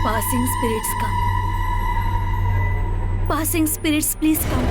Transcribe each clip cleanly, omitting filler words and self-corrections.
Passing spirits come. Passing spirits, please come.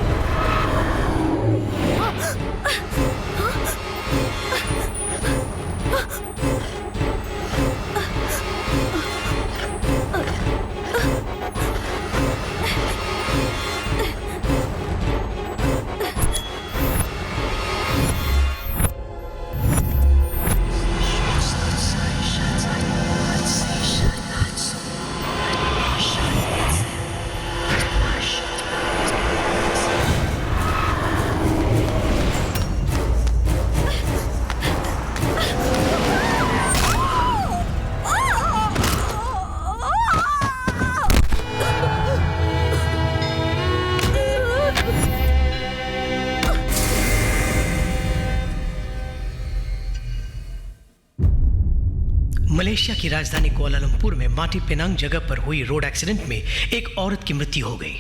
Malaysia की राजधानी Kuala Lumpur में माटी पेनांग जगह पर हुई रोड एक्सीडेंट में एक औरत की मृत्यु हो गई।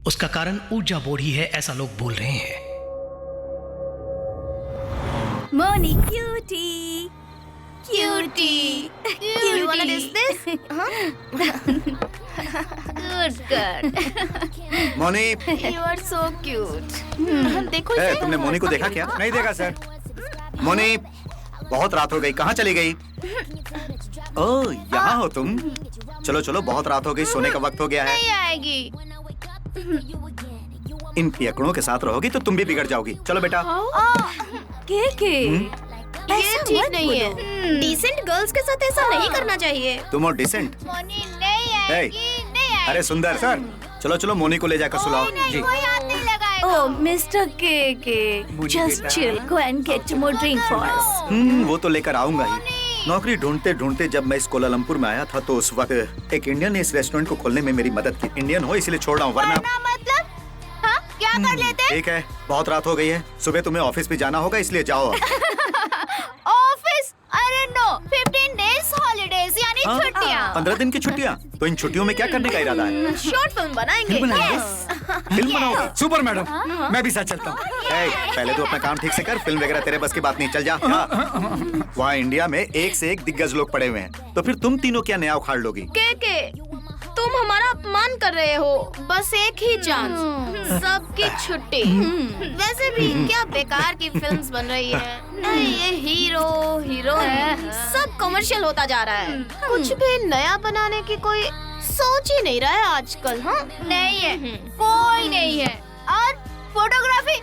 उसका कारण ऊर्जा बोर्ड ही है, ऐसा लोग बोल रहे हैं। Moni cutie, cutie, cutie. You wanna dish this? Good. Moni, You are so cute. देखो ए, इसे। तुमने मोनी को देखा क्या? नहीं देखा सर। मोनी, बहुत रात हो गई, कहाँ चली गई? ओह, यहाँ हो तुम? चलो चलो, बहुत रात हो गई, सोने का वक्त हो गया है। नहीं आएगी। इन पियकड़ों के साथ रहोगी तो तुम भी बिगड़ जाओगी। चलो बेटा। के ये ठीक नहीं है। डिसेंट गर्ल्स के साथ ऐसा नहीं करना चाहिए। तुम और डिसेंट? मोनी नहीं आएगी, नहीं आएगी। अरे सुंदर सर, चलो चलो मोनी को ले जाकर सुलाओ। जी। कोई हाथ नहीं लगाएगा। Oh, Mr. K. Just chill. Go and get more drink for us. वो तो लेकर आऊंगा ही। नौकरी ढूंढते ढूंढते जब मैं इस कोलालंपुर में आया था तो उस वक्त एक इंडियन ने इस रेस्टोरेंट को खोलने में मेरी मदद की। इंडियन हो इसलिए छोड़ रहा हूँ, वरना मतलब? हाँ? क्या कर लेते? ठीक है, बहुत रात हो गई है, सुबह तुम्हें ऑफिस भी जाना होगा, इसलिए जाओ। ऑफिस? अरे नो, 15 days holidays यानी छुट्टियाँ। 15 दिन की छुट्टियाँ? तो इन छुट्टियों में क्या करने का इरादा है? शॉर्ट फिल्म बनाएंगे। फिल्म बनाओगे? सुपर मैडम, मैं भी साथ चलता हूँ। पहले तो अपना काम ठीक से कर, फिल्म वगैरह तेरे बस की बात नहीं, चल जा। वहाँ इंडिया में एक से एक दिग्गज लोग पड़े हुए हैं, तो फिर तुम तीनों क्या नया उखाड़ लोगी? के तुम हमारा अपमान कर रहे हो। बस एक ही चांस, सबकी छुट्टी। वैसे भी क्या बेकार की फिल्म्स बन रही है। ये हीरो हीरोइन सब कमर्शियल होता जा रहा है। कुछ भी नया बनाने की कोई सोच ही नहीं रहा है आजकल। हाँ, नहीं है, कोई नहीं है। और फोटोग्राफी,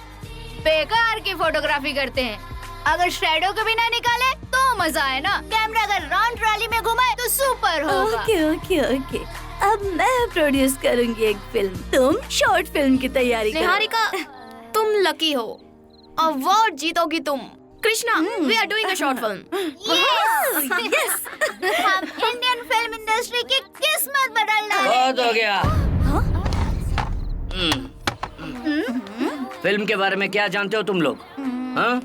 बेकार की फोटोग्राफी करते हैं। अगर शैडो को भी ना निकाले तो मजा है ना। कैमरा अगर राउंड ट्रॉली में घुमाए तो सुपर होगा। ओके। अब मैं प्रोड्यूस करूंगी एक फिल्म, तुम शॉर्ट फिल्म की तैयारी करो। निहारिका, तुम लकी हो, अवार्ड जीतोगी तुम। Krishna, we are doing a short film. Yes. हम इंडियन फिल्म इंडस्ट्री की किस्मत बदल रहे हैं। बहुत हो गया। फिल्म के बारे में क्या जानते हो तुम लोग? हाँ?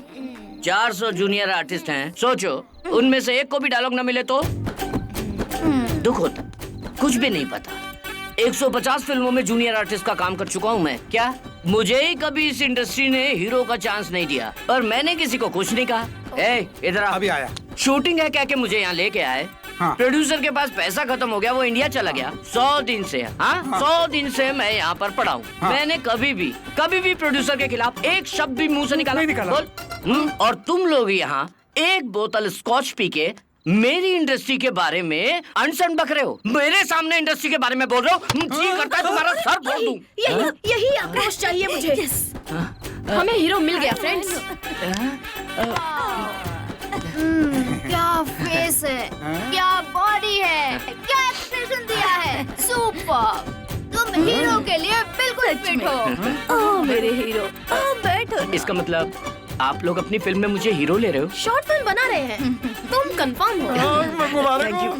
400 जूनियर आर्टिस्ट हैं। सोचो, उनमें से एक को भी डायलॉग न मिले तो दुख होता। कुछ भी नहीं पता। 150 फिल्मों में जूनियर आर्टिस्ट का काम कर चुका हूँ मैं। क्या मुझे ही कभी इस इंडस्ट्री ने हीरो का चांस नहीं दिया और मैंने किसी को कुछ नहीं कहा। ए, इधर आ। अभी आया। शूटिंग है कह के मुझे यहाँ लेके आए। हाँ। प्रोड्यूसर के पास पैसा खत्म हो गया, वो इंडिया चला गया। 100 दिन से, हाँ 100 दिन से मैं यहाँ पर पड़ा हूँ। हाँ। मैंने कभी भी प्रोड्यूसर के खिलाफ एक शब्द भी मुंह से निकाला नहीं निकाला। बोल। और तुम लोग यहाँ एक बोतल स्कॉच पी के मेरी इंडस्ट्री के बारे में अनसन बक रहे हो। मेरे सामने इंडस्ट्री के बारे में बोल रहे हो। जी करता है तुम्हारा सर फोड़ दूं। यही आक्रोश चाहिए मुझे। हमें हीरो मिल गया फ्रेंड्स। क्या फेस है, क्या बॉडी है, क्या एक्सप्रेशन दिया है, सुपर। तुम हीरो के लिए बिल्कुल फिट हो। ओह मेरे हीरो, ओह बैठो ना। इसका मतलब आप लोग अपनी फिल्म में मुझे हीरो ले रहे हो? शॉर्ट फिल्म बना रहे हैं। तुम कंफर्म हो? Thank you.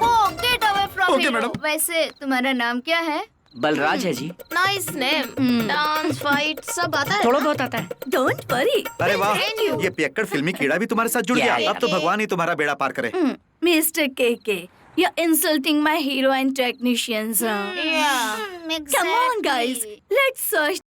वो get away from Okay, hero. madam. वैसे तुम्हारा नाम क्या है? बलराज है ji. Nice name. Dance fight सब आता है? थोड़ा बहुत आता है। Don't worry. अरे वाह, Thank you. ये पियक्कड़ फिल्मी कीड़ा भी तुम्हारे साथ जुड़ गया। Yeah, अब तो भगवान ही तुम्हारा बेड़ा पार करे। मिस्टर के, you're insulting my hero and technicians. Yeah, Come on guys, let's search.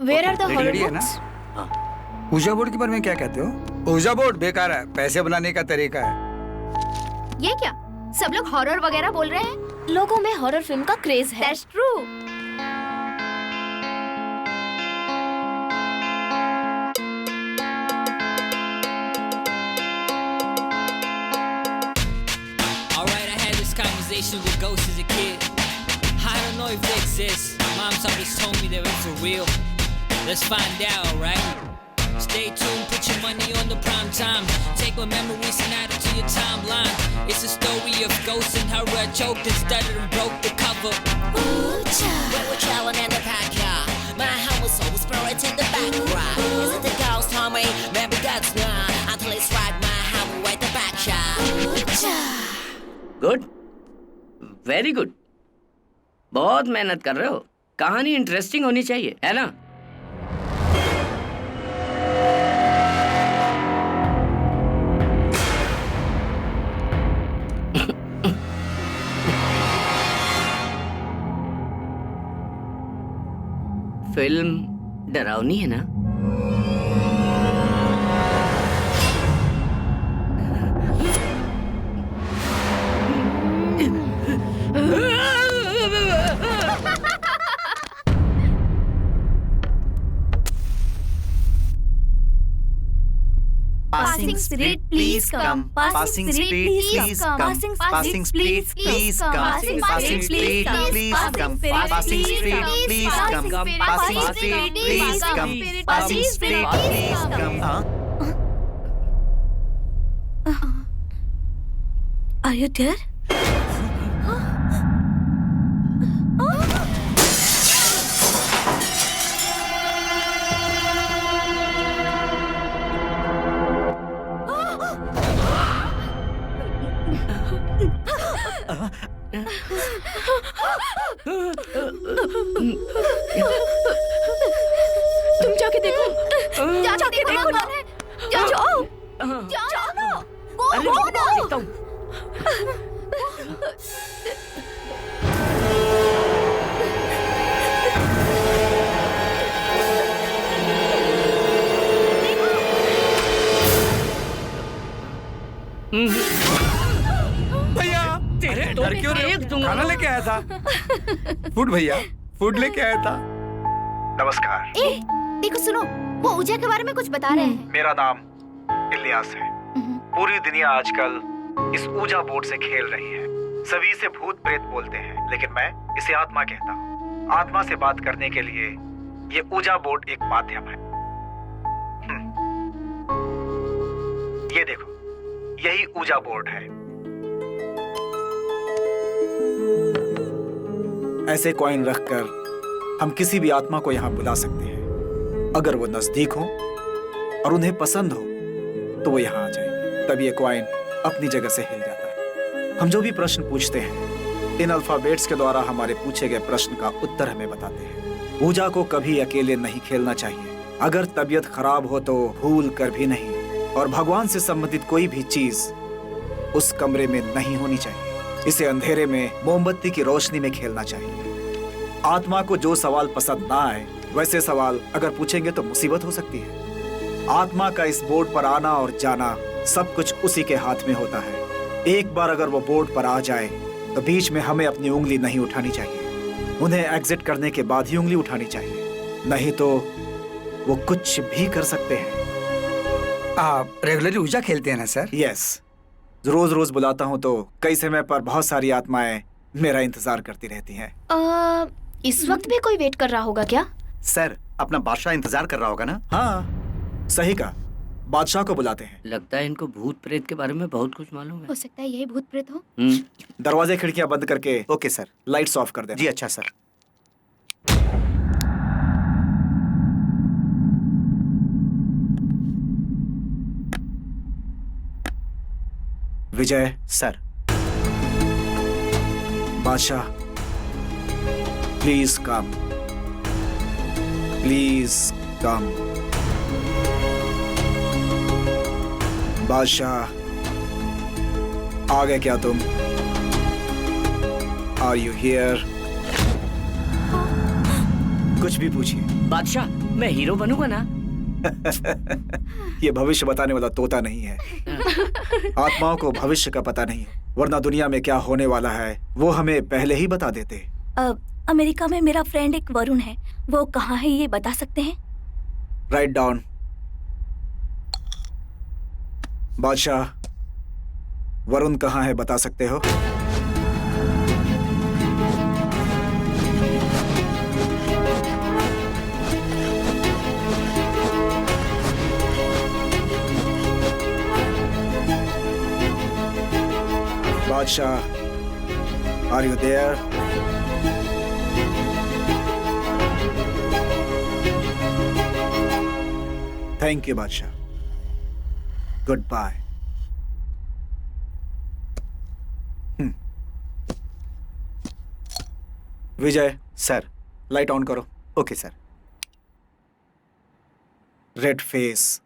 Where are the एक horror लड़ी है books? ना? ऊजा बोर्ड के बारे में क्या कहते हो? ऊजा बोर्ड बेकार है, पैसे बनाने का तरीका है। ये क्या? सब लोग हॉरर वगैरह बोल रहे हैं। लोगों में हॉरर फिल्म का क्रेज है। That's true. Alright, I had this conversation with ghosts as a kid. I don't know if they exist. Mom's always told me they were for real. Let's find out, right? Stay tuned, put your money on the prime time. Take my memories and add it to your timeline. It's a story of ghosts and horror. I choked and stuttered and broke the cover. We were chillin' in the backyard. My home was so spirit in the background. Is it the ghost, homie? Maybe that's not. Until it's right, my home with the backyard. Good, very good. बहुत मेहनत कर रहे हो। कहानी interesting होनी चाहिए, है ना? फिल्म डरावनी है ना? Passing spirit, please come. Passing spirit, please come. Passing spirit, please come. Passing spirit, please come. Passing spirit, please come. Passing spirit, please come. Passing spirit, please come. Are you there? तुम जाके देखो। जाके देखो ना। जाओ। जाओ ना। अरे go ना। देखता हूँ। भैया तेरे अरे, तो डर क्यों रहे एक हो? दूंगा। खाना लेके आया था। फूड भैया, फूड लेके आया था। नमस्कार, ए, देखो सुनो, वो ऊजा के बारे में कुछ बता रहे हैं। मेरा नाम इलियास है। पूरी दुनिया आजकल इस ऊजा बोर्ड से खेल रही है। सभी इसे भूत प्रेत बोलते हैं, लेकिन मैं इसे आत्मा कहता हूँ। आत्मा से बात करने के लिए ये ऊजा बोर्ड एक माध्यम है। ये देखो, यही ऊजा बोर्ड है। ऐसे कॉइन रखकर हम किसी भी आत्मा को यहाँ बुला सकते हैं। अगर वो नजदीक हो और उन्हें पसंद हो तो वो यहाँ आ जाएंगे। तब ये कॉइन अपनी जगह से हिल जाता है। हम जो भी प्रश्न पूछते हैं, इन अल्फाबेट्स के द्वारा हमारे पूछे गए प्रश्न का उत्तर हमें बताते हैं। ऊजा को कभी अकेले नहीं खेलना चाहिए। अगर तबीयत खराब हो तो भूल कर भी नहीं, और भगवान से संबंधित कोई भी चीज उस कमरे में नहीं होनी चाहिए। इसे अंधेरे में मोमबत्ती की रोशनी में खेलना चाहिए। आत्मा को जो सवाल पसंद ना आए, वैसे सवाल अगर पूछेंगे तो मुसीबत हो सकती है। आत्मा का इस बोर्ड पर आना और जाना सब कुछ उसी के हाथ में होता है। एक बार अगर वो बोर्ड पर आ जाए तो बीच में हमें अपनी उंगली नहीं उठानी चाहिए। उन्हें एग्जिट करने के बाद ही उंगली उठानी चाहिए, नहीं तो वो कुछ भी कर सकते हैं। आप रेगुलरली ऊजा खेलते हैं ना सर? यस, रोज रोज बुलाता हूँ तो कई समय पर बहुत सारी आत्माएं मेरा इंतजार करती रहती हैं। इस वक्त भी कोई वेट कर रहा होगा क्या? सर, अपना बादशाह इंतजार कर रहा होगा ना? हाँ, सही कहा, बादशाह को बुलाते हैं। लगता है इनको भूत प्रेत के बारे में बहुत कुछ मालूम है। हो सकता है यही भूत प्रेत हो। दरवाजे खिड़कियां बंद करके। ओके सर, लाइट्स ऑफ कर दें। जी अच्छा sir. Vijay sir. Badshah, please come, please come. Badshah, आ गए क्या तुम? Are you here? कुछ भी पूछिए। बादशाह, मैं हीरो बनूंगा ना? ये भविष्य बताने वाला तोता नहीं है। आत्माओं को भविष्य का पता नहीं है, वरना दुनिया में क्या होने वाला है वो हमें पहले ही बता देते। अमेरिका में मेरा फ्रेंड एक वरुण है, वो कहाँ है ये बता सकते हैं? Write down. बादशाह, वरुण कहाँ है बता सकते हो? Badshah, are you there? Thank you Badshah, good bye. Vijay sir, light on करो। Okay sir. Red face,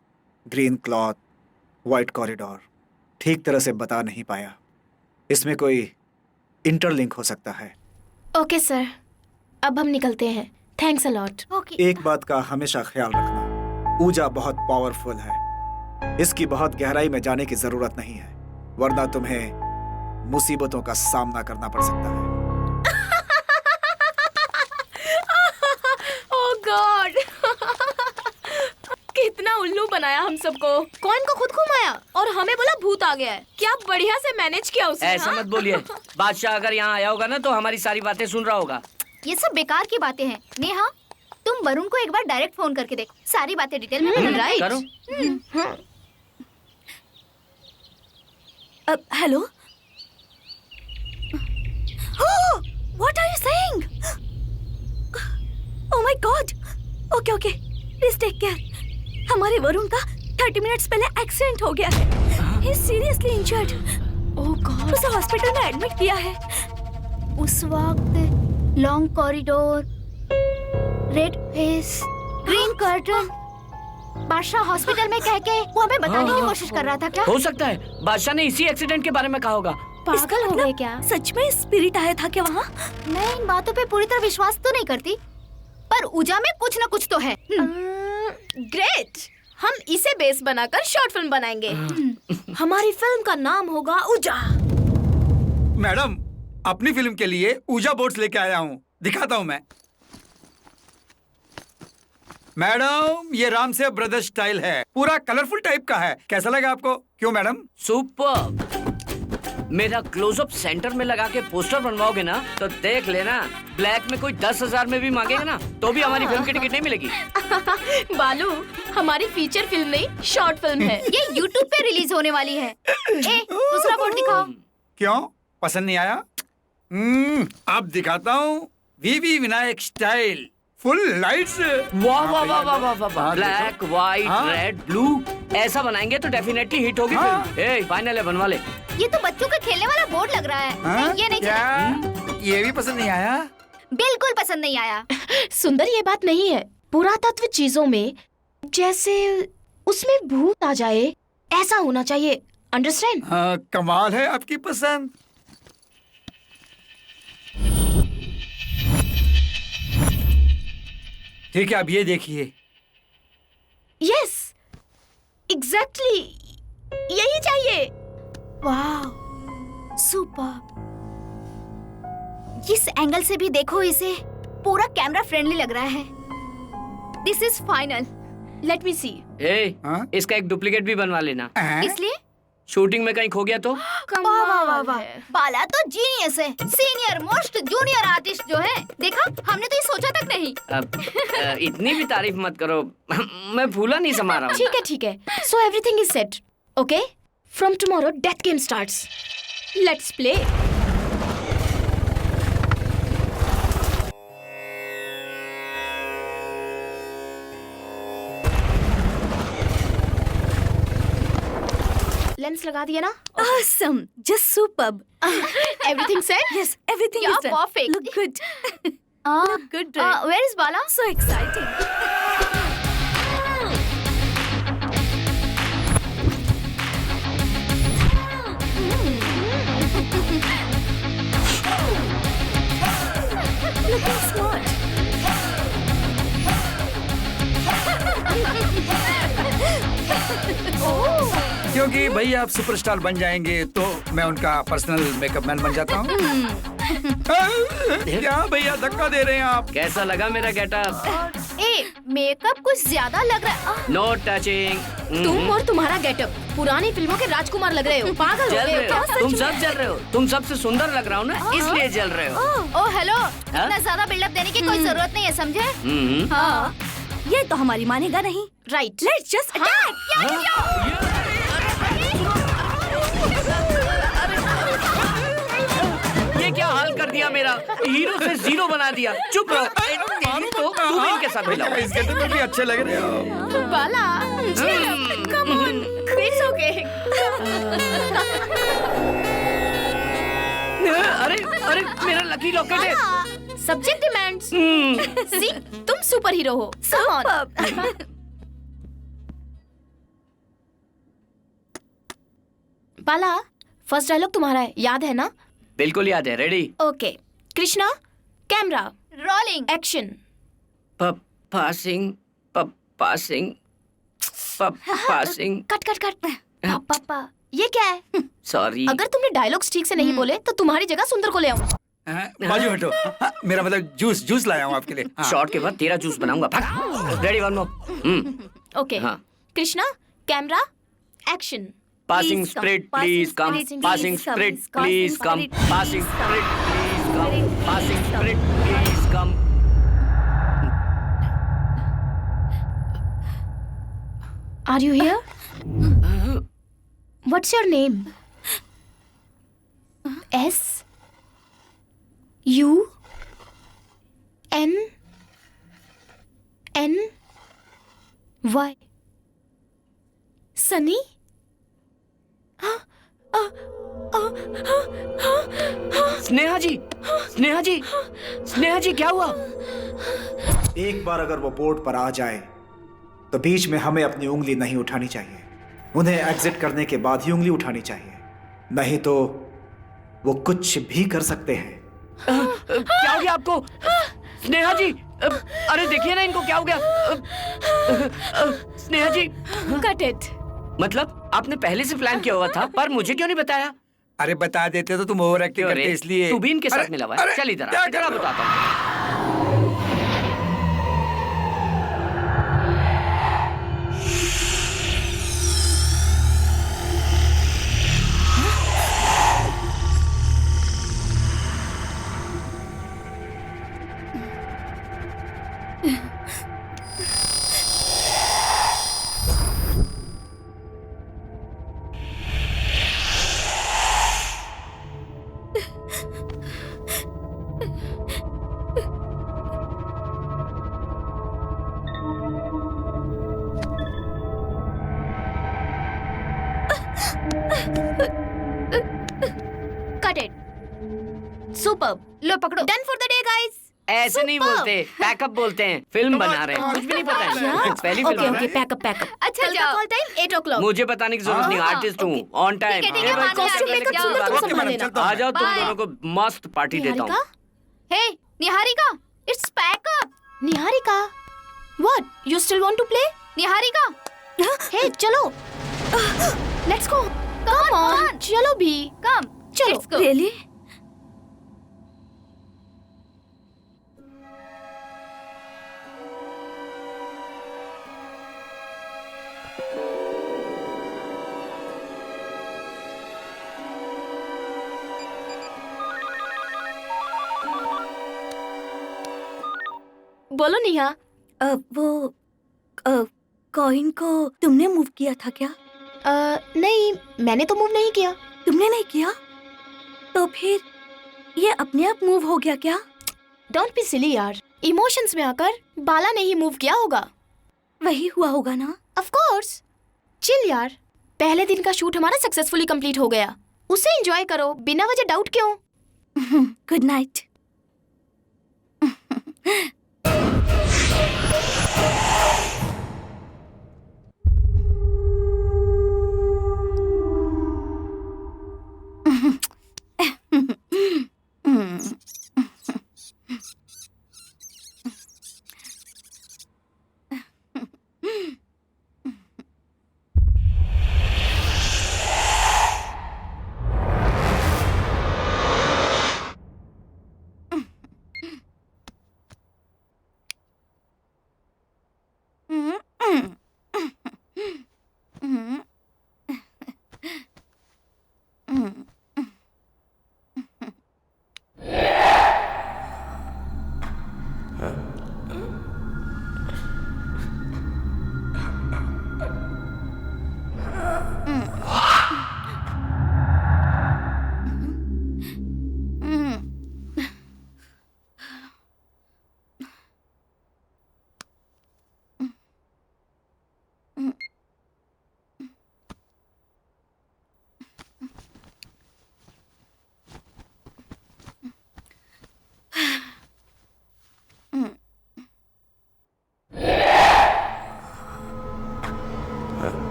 green cloth, white corridor, ठीक तरह से बता नहीं पाया। इसमें कोई इंटरलिंक हो सकता है। ओके सर, अब हम निकलते हैं। Thanks a lot. ओके। एक बात का हमेशा ख्याल रखना, ऊजा बहुत पावरफुल है। इसकी बहुत गहराई में जाने की जरूरत नहीं है, वरना तुम्हें मुसीबतों का सामना करना पड़ सकता है। ओह गॉड, कितना उल्लू बनाया हम सबको। कौन को खुद घुमाया और हमें बोला भूत आ गया है। क्या बढ़िया से मैनेज किया उसने। ऐसा मत बोलिए। बादशाह अगर यहाँ आया होगा ना तो हमारी सारी बातें सुन रहा होगा। ये सब बेकार की बातें हैं। नेहा, तुम वरुण को एक बार डायरेक्ट फोन करके देख, सारी बातें डिटेल में बता। राइट करो। Hello, what are you saying? Oh my god. Okay okay, please take care. हमारे वरुण का 30 मिनट्स पहले एक्सीडेंट हो गया है। He is seriously injured. Oh God, उसे हॉस्पिटल में एडमिट किया है। उस वक्त long corridor, red face, green curtain, बादशाह हॉस्पिटल में कह के वो हमें बताने की कोशिश कर रहा था क्या? हो सकता है बादशाह ने इसी एक्सीडेंट के बारे में कहा होगा। पागल हो गए क्या? सच में स्पिरिट आया था क्या वहाँ? मैं इन बातों पे पूरी तरह विश्वास तो नहीं करती, पर ऊजा में कुछ न कुछ तो है। ग्रेट। हम इसे बेस बनाकर शॉर्ट फिल्म बनाएंगे। हमारी फिल्म का नाम होगा ऊजा। मैडम, अपनी फिल्म के लिए ऊजा बोर्ड्स लेके आया हूँ, दिखाता हूँ मैं। मैडम, ये राम से ब्रदर्स स्टाइल है, पूरा कलरफुल टाइप का है। कैसा लगा आपको? क्यों मैडम? सुपर। मेरा क्लोजअप सेंटर में लगा के पोस्टर बनवाओगे ना तो देख लेना, ब्लैक में कोई 10,000 में भी मांगेगा ना तो भी हमारी फिल्म की टिकट नहीं मिलेगी। बालू, हमारी फीचर फिल्म नहीं, शॉर्ट फिल्म है। ये YouTube पे रिलीज होने वाली है। दूसरा बोर्ड दिखाओ। क्यों, पसंद नहीं आया? अब दिखाता हूँ वीवी विनायक स्टाइल, फुल लाइट्स। वाह वाह वाह वाह वाह वाह, ब्लैक व्हाइट रेड ब्लू ऐसा बनाएंगे तो डेफिनेटली हिट होगी फिल्म। ए फाइनल है, बनवा ले। ये तो बच्चों का खेलने वाला बोर्ड लग रहा है। ये नहीं क्या? ये भी पसंद नहीं आया? बिल्कुल पसंद नहीं आया। सुंदर, ये बात नहीं है। पुरातत्व चीजों में जैसे उसमें भूत आ जाए, ऐसा होना चाहिए। अंडरस्टैंड? कमाल है आपकी पसंद। ठीक है, अब ये देखिए। यस, एग्जैक्टली यही चाहिए। वाह, सुपर। इस एंगल से भी देखो इसे, पूरा कैमरा फ्रेंडली लग रहा है। This is final. Let me see. इसका एक डुप्लीकेट भी बनवा लेना। इसलिए शूटिंग में कहीं खो गया तो? वाह वाह वाह वाह, बाला तो जीनियस है, सीनियर मोस्ट जूनियर आर्टिस्ट जो है। देखा, हमने तो ये सोचा तक नहीं। अब इतनी भी तारीफ मत करो, मैं फूला नहीं समा रहा हूँ। ठीक है ठीक है, so everything is set. Okay, from tomorrow death game starts. Let's play. Lens लगा दिया ना? Awesome, just superb. Everything set? Yes, everything You're is done. perfect. Look good. Look good, right? Where is Bala? So exciting. Looking smart. क्योंकि भैया आप superstar बन जाएंगे तो मैं उनका पर्सनल मेकअप मैन बन जाता हूँ। क्या भैया धक्का दे रहे हैं आप? कैसा लगा मेरा गेटअप? मेकअप कुछ ज्यादा लग रहा है। No touching. तुम और तुम्हारा गेटअप पुरानी फिल्मों के राजकुमार लग रहे हो। पागल हो जल गए रहे हो? हो, तुम सब जल रहे हो। तुम सबसे सुंदर लग रहा हूँ ना, इसलिए जल रहे हो। ओ हेलो, इतना ज्यादा बिल्डअप देने की कोई जरूरत नहीं है, समझे? हाँ, ये तो हमारी मानेगा नहीं। राइट। Let's just attack. ये क्या हाल कर दिया मेरा, हीरो से जीरो बना दिया। चुप रहो, तो तू भी इनके साथ मिला। इस गेटअप में भी अच्छे लग रहे हो। Bala, come on, it's okay. अरे अरे मेरा लकी लॉकेट है। Subject demands. सी, तुम सुपर हीरो हो। Come on. Bala, first dialogue तुम्हारा है, याद है ना? बिल्कुल याद है। Ready? Okay, Krishna, camera rolling, action. Passing cut cut cut. पापा, ये क्या है? सॉरी। अगर तुमने डायलॉग्स ठीक से नहीं बोले तो तुम्हारी जगह सुंदर को ले आऊं। बाजू हटो। मेरा मतलब जूस लाया हूँ आपके लिए। शॉट के बाद तेरा जूस बनाऊंगा। Ready, one more. ओके, हाँ। Krishna, camera, action. Passing spirit, please come. Passing spirit, please come. Passing spirit, please come. Passing spirit, please come. Are you here? What's your name? S U N N Y. Sunny? Sneha ji, Sneha ji, Sneha ji, क्या हुआ? एक बार अगर वो board पर आ जाए तो बीच में हमें अपनी उंगली नहीं उठानी चाहिए। उन्हें एग्जिट करने के बाद ही उंगली उठानी चाहिए, नहीं तो वो कुछ भी कर सकते हैं। क्या हो गया आपको? स्नेहा जी, अरे देखिए ना इनको क्या हो गया। स्नेहा जी, कट इट। मतलब आपने पहले से प्लान किया हुआ था, पर मुझे क्यों नहीं बताया? अरे बता देते तो तुम ओवर एक्टिंग करते इसलिए। तू भी इनके साथ अरे, मिला हुआ अरे, है। चल इधर क्या आ, कर इधर आ, रहे हो? बताता हूँ। Cut it. सुपर्ब। लो पकड़ो। Done for the day guys. ऐसे नहीं बोलते, पैकअप बोलते हैं। फिल्म बना रहे हैं, कुछ भी नहीं पता है। पहली फिल्म है। Pack up pack up. अच्छा जाओ। Call time 8 o'clock। मुझे बताने की जरूरत नहीं, आर्टिस्ट हूँ, ऑन टाइम। ठीक है, मान लिया, कॉस्ट्यूम अगले मेकअप जाओ। सुनो, तुम ओके संभाल मैडम, लेना। चलता हूँ आ जाओ, तुम Bye. दोनों को मस्त पार्टी देता हूँ। Hey Niharika, it's pack up. Niharika, what? You still want to play? Niharika, hey चलो, लेट्स गो। कम ऑन, चलो भी, कम, चलो। रियली? बोलो निहा। वो कॉइन को तुमने मूव किया था क्या? नहीं, मैंने तो मूव नहीं किया। तुमने नहीं किया? तो फिर ये अपने आप मूव हो गया क्या? डोंट बी सिली यार, इमोशंस में आकर बाला ने ही मूव किया होगा। वही हुआ होगा ना? Of course. चिल यार, पहले दिन का शूट हमारा सक्सेसफुली कंप्लीट हो गया, उसे एंजॉय करो, बिना वजह डाउट क्यों? Good night.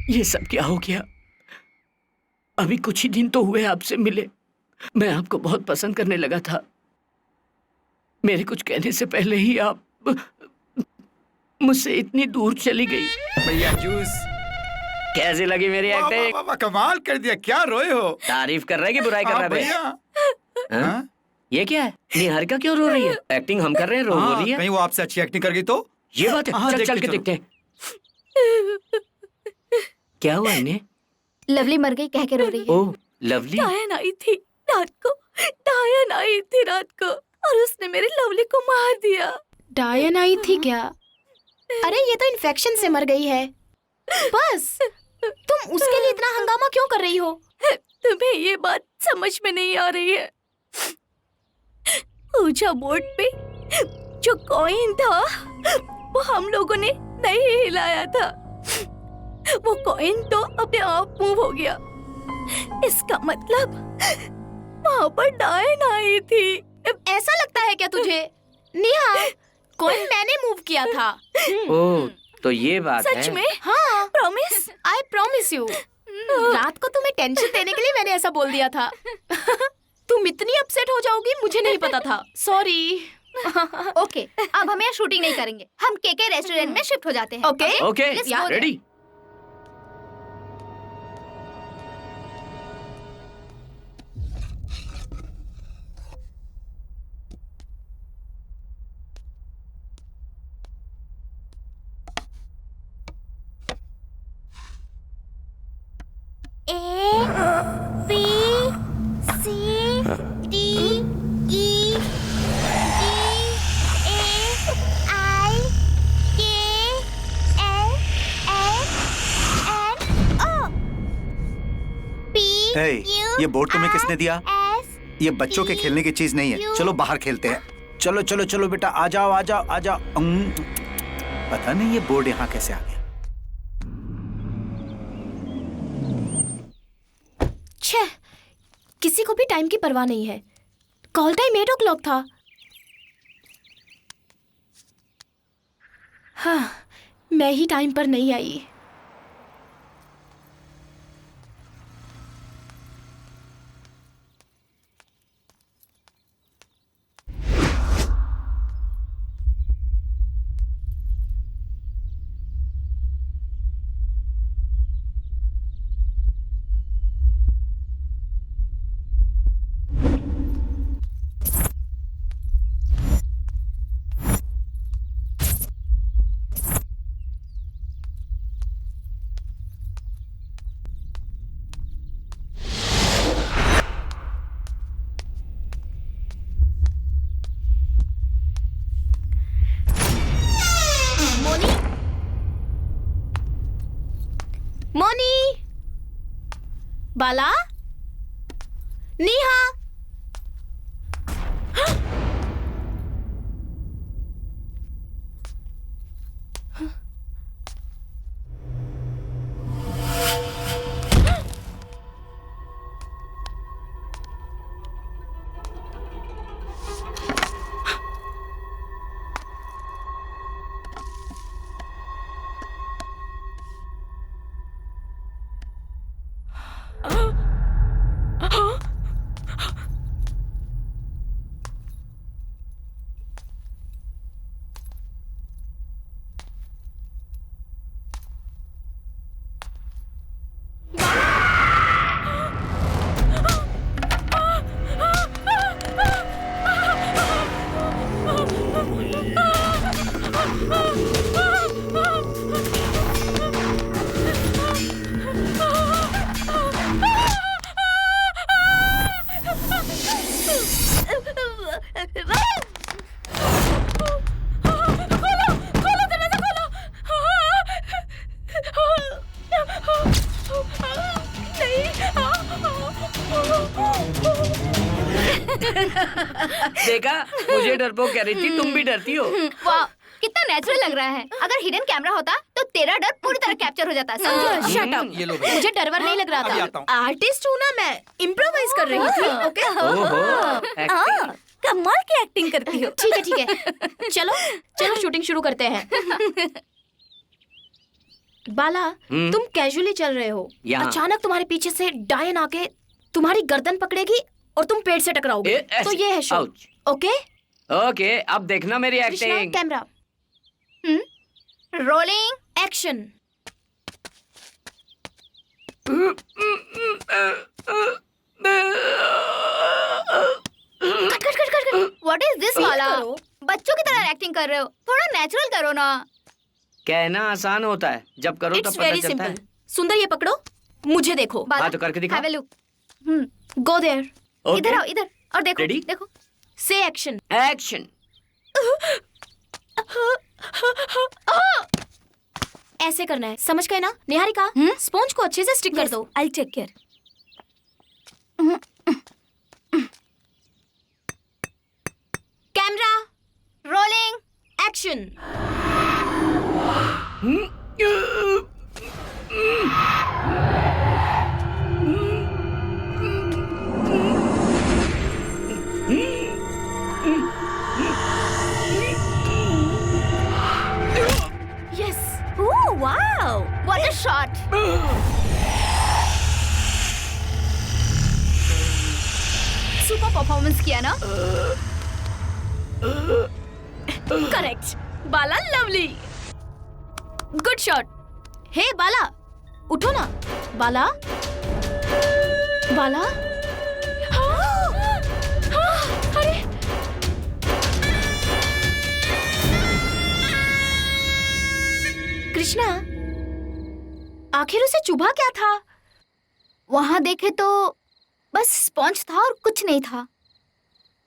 ये सब क्या हो गया? अभी कुछ ही दिन तो हुए आपसे मिले, मैं आपको बहुत पसंद करने लगा था। मेरे कुछ कहने से पहले ही आप मुझसे इतनी दूर चली गई। भैया जूस। कैसी लगी मेरी वाह, वाह, एक्टिंग? वाह, वाह, कमाल कर दिया। क्या रोए हो? तारीफ कर रहा है कि बुराई कर रहा है? भैया। हाँ? हाँ? ये क्या है? निहारिका क्यों रो रही है? एक्टिंग हम कर रहे हैं, रो हाँ, रही है। कहीं वो आपसे अच्छी एक्टिंग कर गई तो? ये बात है। हाँ, चल देखते चल के चलो। देखते हैं। क्या हुआ इन्हें? लवली मर गई कह के रो रही है। ओह लवली। डायन आई थी रात को, डायन आई थी रात को और उसने मेरे लवली को मार दिया। डायन आई थी क्या? अरे ये तो इन्फेक्शन से मर गई है। बस तुम उसके लिए इतना हंगामा क्यों कर रही हो? तुम्हें ये बात समझ में नहीं आ रही है। ऊंचा बोर्ड पे जो कॉइन था वो हम लोगों ने नहीं हिलाया था। वो कॉइन तो अपने आप मूव हो गया। इसका मतलब वहां पर डायन आई थी। ऐसा लगता है क्या तुझे? नेहा, कॉइन मैंने मूव किया था। ओह, तो ये बात है। सच में? हाँ, प्रॉमिस? I promise you. रात को तुम्हें टेंशन देने के लिए मैंने ऐसा बोल दिया था। तुम इतनी अपसेट हो जाओगी मुझे नहीं पता था। सॉरी। ओके, अब हम यहाँ शूटिंग नहीं करेंगे। हम केके रेस्टोरेंट में शिफ्ट हो जाते हैं। Okay? Okay, Let's go there. Ready. ये बोर्ड तुम्हें किसने दिया? ये बच्चों के खेलने की चीज नहीं है। चलो बाहर खेलते हैं। चलो चलो चलो बेटा, आ जाओ आ जाओ आ जाओ। पता नहीं ये बोर्ड यहाँ कैसे आ गया। छे, किसी को भी टाइम की परवाह नहीं है। कॉल टाइम 8 o'clock था। हाँ, मैं ही टाइम पर नहीं आई। मोनी, बाला, नेहा। देखा, मुझे डरपोक कह रही थी, तुम भी डरती हो। वाह, कितना नेचुरल लग रहा है। अगर हिडन कैमरा होता तो तेरा डर पूरी तरह कैप्चर हो जाता। समझी? Shut up. ये लो मुझे डरवर नहीं लग रहा अभी आता था। हूँ। आर्टिस्ट हूँ ना मैं, इम्प्रोवाइज कर रही थी। ओके? ओहो, एक्टिंग। कमाल की एक्टिंग करती हो। ठीक है ठीक है। चलो चलो शूटिंग शुरू करते हैं। बाला, तुम कैजुअली चल रहे हो। यहाँ। अचानक तुम्हारे पीछे से डायन आके तुम्हारी गर्दन पकड़ेगी और तुम पेट से टकराओगे। तो ये है शो। आउच। ओके? ओके, अब देखना मेरी Krishna, acting. Camera, rolling action. Cut cut cut cut cut. What is this वाला? करो। बच्चों की तरह एक्टिंग कर रहे हो। थोड़ा नेचुरल करो ना। कहना आसान होता है, जब करो तब इट्स पता वेरी चलता सिंपल। है। सुंदर, ये पकड़ो, मुझे देखो। हाँ, तो करके दिखा। Have a look. Go there. Okay. इधर आओ, इधर और देखो। Ready? देखो। से एक्शन। एक्शन। ऐसे करना है, समझ गए ना? निहारिका, स्पॉन्ज को अच्छे से स्टिक कर दो। I take care. Camera rolling action. Yes. Oh wow, what a shot. Super performance किया ना? Correct. Bala, lovely. Good shot. Hey Bala, उठो ना। बाला, बाला। अरे कृष्णा, आखिर उसे चुभा क्या था? वहां देखे तो बस स्पॉन्ज था और कुछ नहीं था।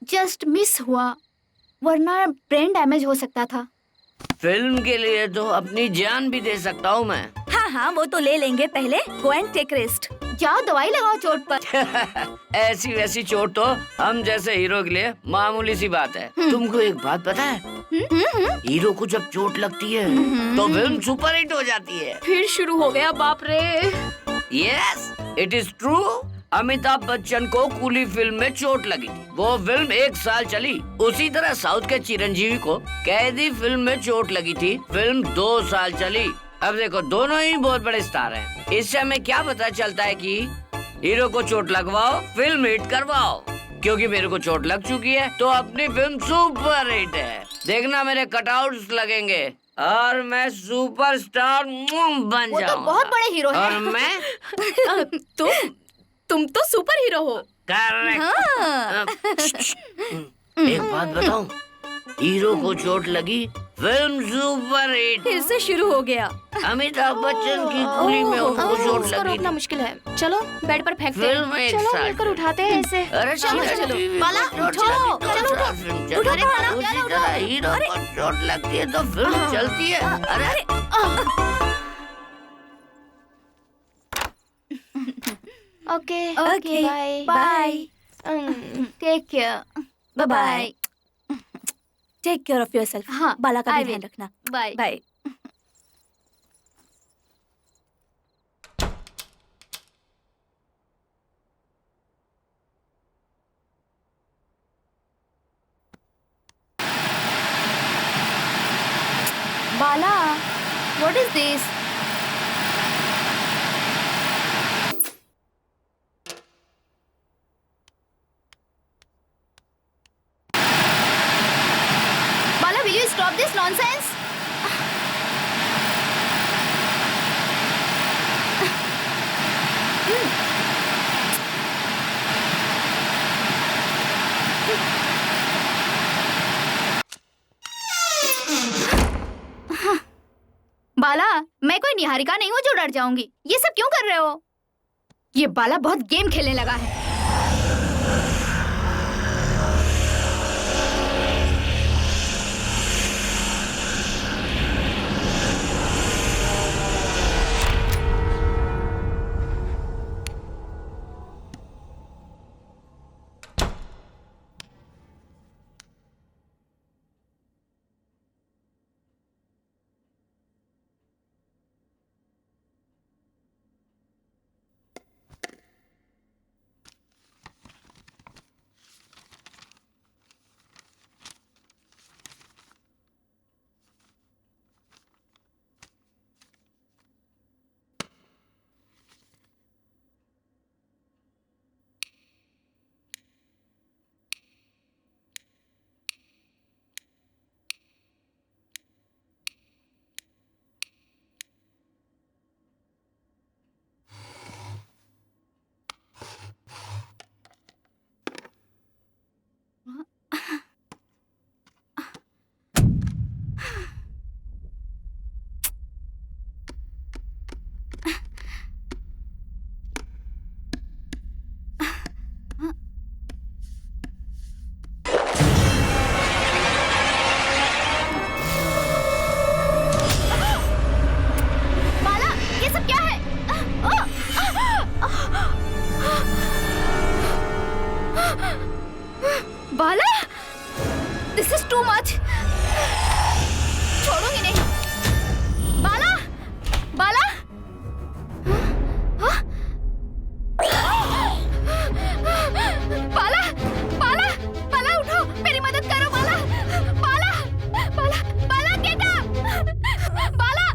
जस्ट मिस हुआ, वरना ब्रेन डैमेज हो सकता था। फिल्म के लिए तो अपनी जान भी दे सकता हूँ मैं। हाँ हाँ, वो तो ले लेंगे, पहले गो एंड टेक रेस्ट। जाओ दवाई लगाओ चोट पर। ऐसी वैसी चोट तो हम जैसे हीरो के लिए मामूली सी बात है। तुमको एक बात पता है? हीरो को जब चोट लगती है तो फिल्म सुपर हिट हो जाती है। फिर शुरू हो गया, बाप रे। Yes, it is true. Amitabh Bachchan को कूली फिल्म में चोट लगी थी, वो फिल्म 1 साल चली। उसी तरह साउथ के चिरंजीवी को कैदी फिल्म में चोट लगी थी, फिल्म 2 साल चली। अब देखो, दोनों ही बहुत बड़े स्टार हैं। इससे हमें क्या पता चलता है कि हीरो को चोट लगवाओ, फिल्म हिट करवाओ। क्योंकि मेरे को चोट लग चुकी है तो अपनी फिल्म सुपर हिट है। देखना, मेरे कटआउट्स लगेंगे और मैं सुपरस्टार बन वो तो जाऊंगा। बहुत बड़े हीरो हैं। और मैं तुम तो सुपर हीरो हो। करेक्ट। एक बात बताऊं, हीरो को चोट लगी, फिल्म सुपर हिट। फिर से शुरू हो गया। अमिताभ बच्चन की कूली में उनको चोट उसको लगी रोकना थी, मुश्किल है। चलो बेड पर फेंकते फिल्म हैं। 1 चलो साल मिलकर उठाते हैं इसे। अरे चलो, चलो, चलो। टीवी बाला, को चोट उठो, लगी तो चलो, दूसरा उठो। फिल्म उठो, चलती है। बाला, उसी उठो। तरह हीरो को चोट लगती है तो फिल्म चलती है। अरे okay Okay, bye bye. Take care. Bye bye. Take care of yourself. हाँ, बाला का I भी will. ध्यान रखना। Bye. Bye. Bala, what is this? Bala, will you stop this nonsense? Bala, मैं कोई निहारिका नहीं हूँ जो डर जाऊंगी। ये सब क्यों कर रहे हो? ये बाला बहुत गेम खेलने लगा है। This is too much. छोड़ूंगी नहीं। बाला, बाला, हाँ? बाला, बाला, बाला उठो, मेरी मदद करो बाला, बाला, बाला, बाला गेट अप, बाला।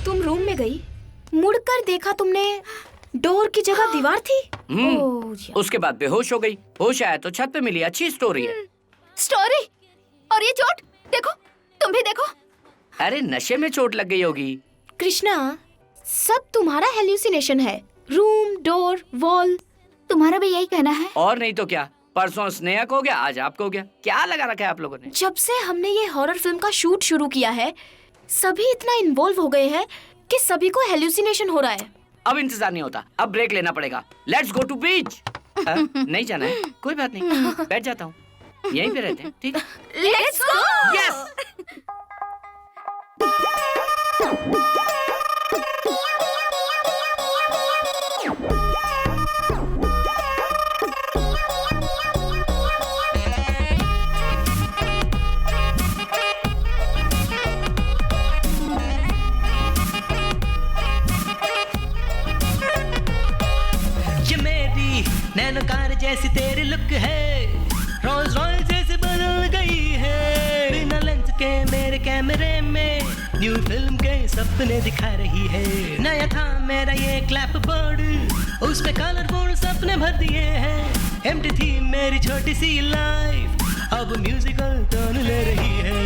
तुम रूम में गई, मुड़कर देखा तुमने डोर की जगह दीवार थी। उसके बाद बेहोश हो गई। होश आया तो छत पे मिली। अच्छी स्टोरी है। स्टोरी? और ये चोट देखो, तुम भी देखो। अरे नशे में चोट लग गई होगी। कृष्णा, सब तुम्हारा हेल्यूसिनेशन है। Room, door, wall. तुम्हारा भी यही कहना है? और नहीं तो क्या। परसों स्नेहा को हो गया, आज आपको हो गया। क्या लगा रखा है आप लोगों ने? जब से हमने ये हॉरर फिल्म का शूट शुरू किया है, सभी इतना इन्वॉल्व हो गए हैं कि सभी को हेल्यूसिनेशन हो रहा है। अब इंतजार नहीं होता, अब ब्रेक लेना पड़ेगा। लेट्स गो टू बीच। नहीं जाना है? कोई बात नहीं, बैठ जाता हूँ। यहीं पे रहते हैं, ठीक है? Let's go. यस। नैनोकार जैसी तेरी लुक है, रोल्स रॉयस जैसे बदल गई है। बिना लेंस के मेरे कैमरे में न्यू फिल्म के सपने दिखा रही है। नया था मेरा ये क्लैप बोर्ड, उस पे कलरफुल सपने भर दिए हैं। एम्प्टी थी मेरी छोटी सी लाइफ, अब म्यूजिकल टर्न ले रही है।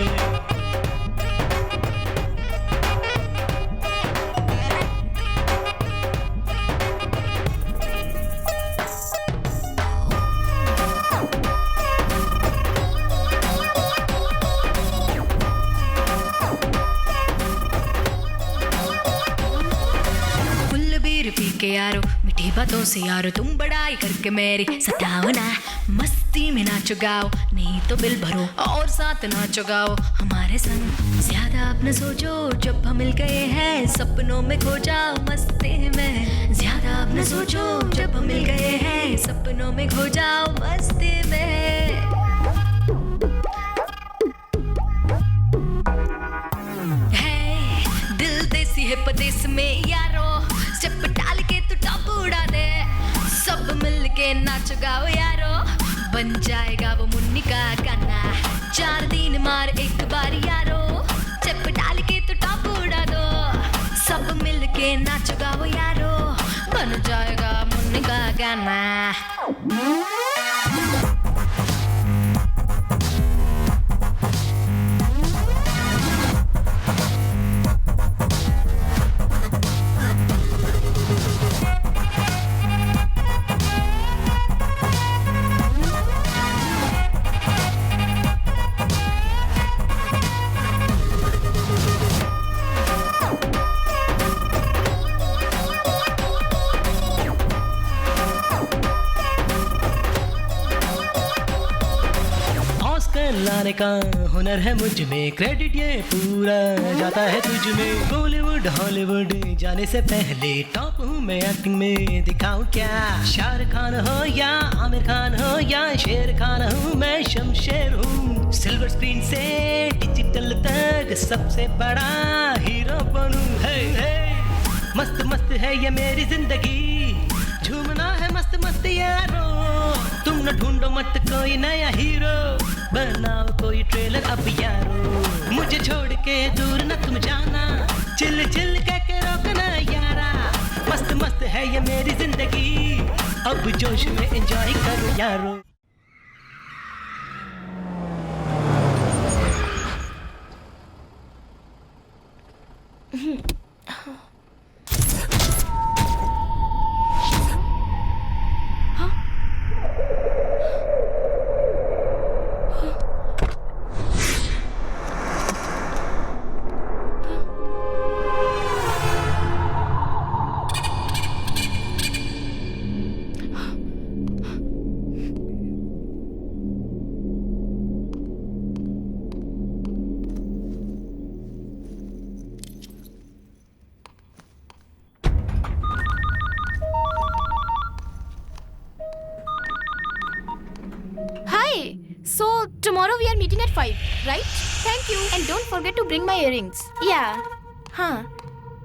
पी के यारो, मीठी बातों से यारो, तुम बड़ाई करके मेरी सताओ ना। मस्ती में नाचो गाओ, नहीं तो बिल भरो और साथ नाचो गाओ हमारे संग। ज्यादा अपने सोचो, जब हम मिल गए हैं सपनों में खो जाओ मस्ती में। ज्यादा अपने सोचो, जब हम मिल गए हैं सपनों में खो जाओ मस्ती में। है दिल देसी है परदेस में यारो, स्टेप डाल के तू टॉप उड़ा दे। सब मिल के नाच गाओ यारो, बन जाएगा वो मुन्नी का गाना। 4 दिन मार एक बार यारो, स्टेप डाल के तू टॉप उड़ा दो। सब मिल के नाच गाओ यारो, बन जाएगा मुन्नी का गाना। लाने का हो हुनर है मुझ में, क्रेडिट ये पूरा जाता है तुझ में। बॉलीवुड हॉलीवुड जाने से पहले टॉप हूँ मैं एक्टिंग में, दिखाऊं क्या? शाहरुख खान हो या आमिर खान हो या शेर खान हूँ मैं, शमशेर हूँ। सिल्वर स्क्रीन से डिजिटल तक सबसे बड़ा हीरो बनूं। है मस्त मस्त है ये मेरी जिंदगी, झूमना है मस्त मस्त यारो। तुम न ढूंढो मत कोई नया हीरो, बनाओ कोई ट्रेलर अब यारो। मुझे छोड़ के दूर न तुम जाना, चिल चिल के रोकना यारा। मस्त मस्त है ये मेरी जिंदगी, अब जोश में एंजॉय करो यारो। So tomorrow we are meeting at 5, right? Thank you. And don't forget to bring my earrings. Yeah. Huh.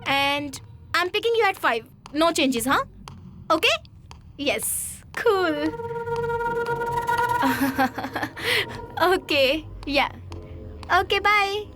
And I'm picking you at 5. No changes, huh? Okay? Yes. Cool. Okay. Yeah. Okay, bye.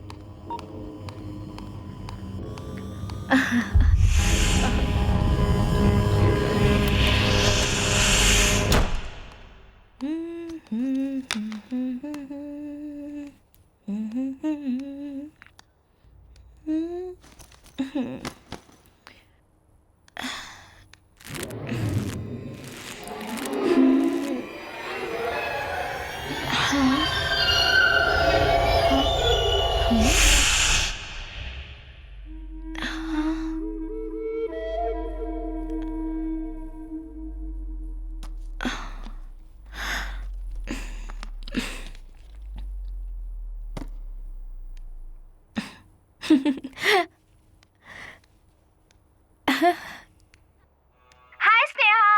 Hi, Sneha.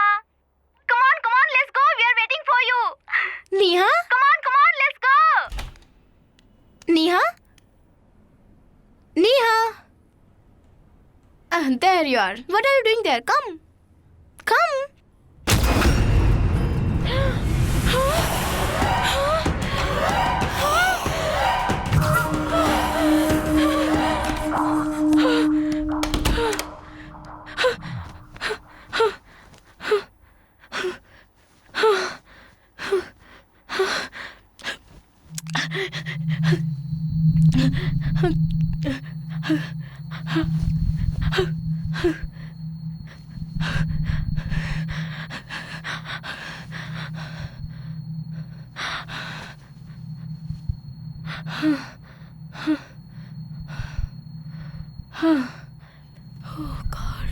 Come on, let's go. We are waiting for you. Neha? Come on, let's go. Neha? Neha? There you are. What are you doing there? Come. Oh, God.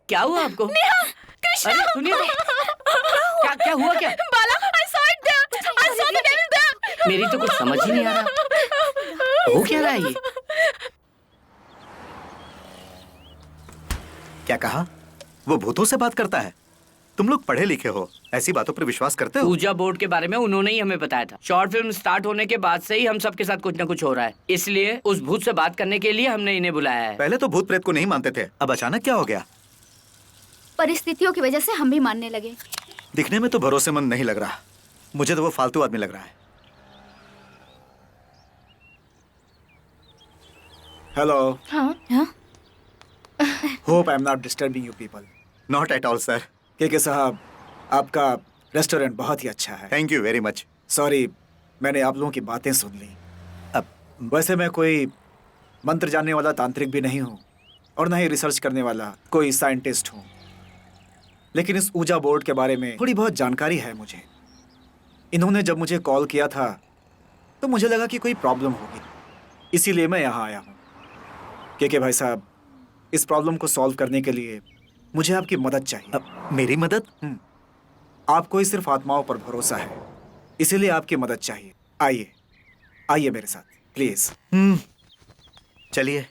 क्या हुआ आपको? अरे सुनिए तो। क्या हुआ क्या? Bala, I saw it there. I saw the devil there. मेरी तो कुछ समझ ही नहीं आ रहा। हो क्या रहा है ये? क्या कहा? वो भूतों से बात करता है? तुम लोग पढ़े लिखे हो, ऐसी बातों पर विश्वास करते हो? पूजा बोर्ड के बारे में उन्होंने ही हमें बताया था। शॉर्ट फिल्म स्टार्ट होने के बाद से ही हम सबके साथ कुछ न कुछ हो रहा है, इसलिए उस भूत से बात करने के लिए हमने इन्हें बुलाया है। पहले तो भूत प्रेत को नहीं मानते थे, अब अचानक क्या हो गया? परिस्थितियों की वजह से हम भी मानने लगे। दिखने में तो भरोसेमंद नहीं लग रहा, मुझे तो वो फालतू आदमी लग रहा है। हेलो। हाँ? Hope I am not disturbing you people. Not at all sir. के साहब, आपका रेस्टोरेंट बहुत ही अच्छा है। Thank you very much. Sorry, मैंने आप लोगों की बातें सुन ली। अब वैसे मैं कोई मंत्र जानने वाला तांत्रिक भी नहीं हूँ और ना ही रिसर्च करने वाला कोई साइंटिस्ट हूँ, लेकिन इस ऊजा बोर्ड के बारे में थोड़ी बहुत जानकारी है मुझे। इन्होंने जब मुझे कॉल किया था तो मुझे लगा कि कोई प्रॉब्लम होगी, इसीलिए मैं यहाँ आया हूँ। के भाई साहब, इस प्रॉब्लम को सॉल्व करने के लिए मुझे आपकी मदद चाहिए। मेरी मदद? आपको ही सिर्फ आत्माओं पर भरोसा है, इसीलिए आपकी मदद चाहिए। आइए आइए मेरे साथ प्लीज। चलिए।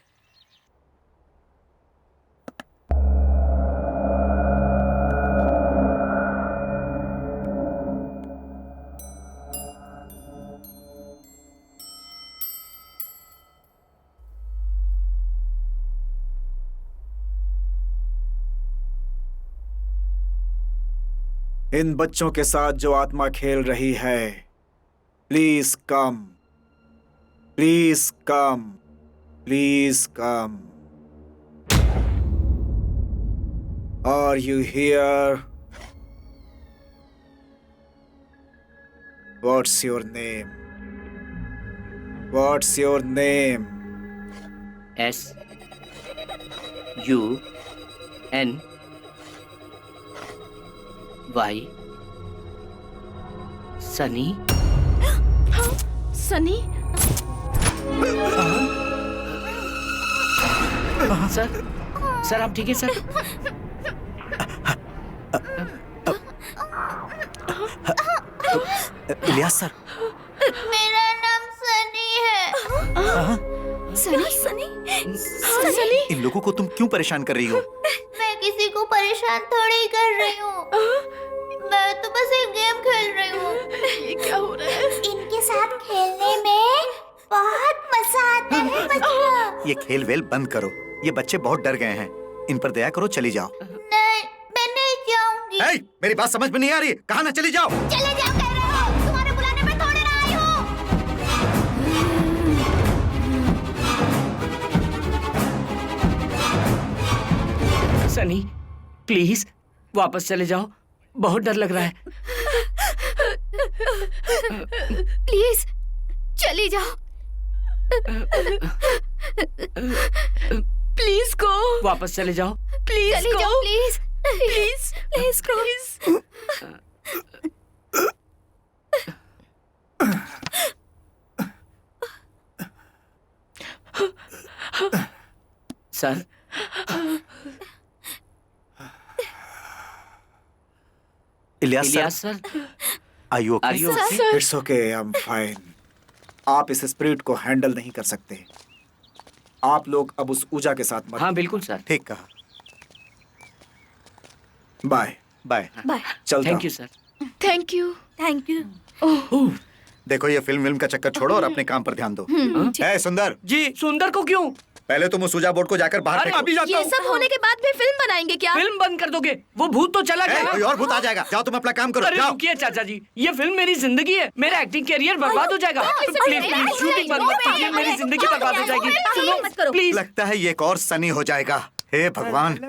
इन बच्चों के साथ जो आत्मा खेल रही है, please come, please come, please come. Are you here? What's your name? What's your name? SUNY Sunny. Sunny? Sir आप ठीक है सर? इलियास सर। मेरा नाम सनी है। सनी? सनी? सनी? इन लोगों को तुम क्यों परेशान कर रही हो? मैं किसी को परेशान थोड़ी कर रही हूँ, मैं तो बस एक गेम खेल रही हूँ। ये क्या हो रहा है? इनके साथ खेलने में बहुत मजा आता है बच्चों। ये खेल वेल बंद करो, ये बच्चे बहुत डर गए हैं, इन पर दया करो, चली जाओ। नहीं, मैं नहीं जाऊंगी। hey, मेरी बात समझ में नहीं आ रही? कहाँ ना चली जाओ। चले जाओ कह रहे हो, तुम्हारे बुलाने में थोड़ी ना आई हूँ। सनी प्लीज वापस चले जाओ, बहुत डर लग रहा है। प्लीज चली जाओ। Please go. वापस चले जाओ। प्लीज चली जाओ please. Please please go. Sir Ilyas sir Are you okay? It's okay, I am fine. आप इस स्पिरिट को हैंडल नहीं कर सकते। आप लोग अब उस ऊजा के साथ मत। हाँ बिल्कुल सर। ठीक कहा। Bye bye. बाय। चलता thank you sir. Thank you. Thank you. देखो ये फिल्म का चक्कर छोड़ो और अपने काम पर ध्यान दो। ए सुंदर जी। सुंदर को क्यों? पहले तुम उस ऊजा बोर्ड को जाकर बाहर फेंको। अभी जाता ये हूँ। सब होने के बाद भी फिल्म बनाएंगे क्या? फिल्म बंद कर दोगे? वो भूत तो चला गया। कोई और भूत आ जाएगा। जाओ तुम अपना काम करो। अरे जाओ। रुकिए चाचा जी, ये फिल्म मेरी जिंदगी है, मेरा एक्टिंग कैरियर बर्बाद हो जाएगा। प्लीज प्लीज शूटिंग बंद मत कीजिए, मेरी जिंदगी बर्बाद हो जाएगी। सुनो प्लीज। लगता है ये एक और सनी हो जाएगा। हे भगवान।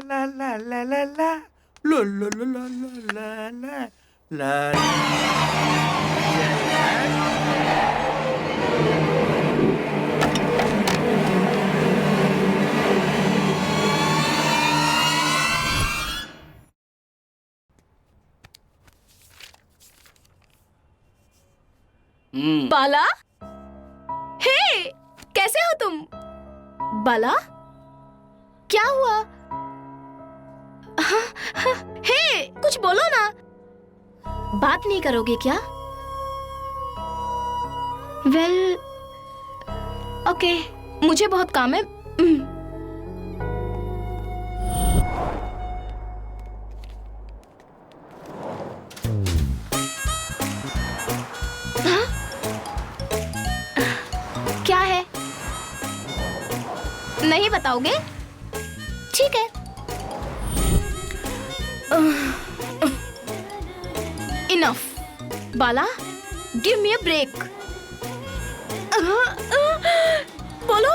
बाला? हे, कैसे हो तुम? बाला? क्या हुआ? हे, कुछ बोलो ना। बात नहीं करोगे क्या? वेल, ओके, मुझे बहुत काम है। क्या है? नहीं बताओगे? ठीक है। Enough. Bala, give me a break. बोलो,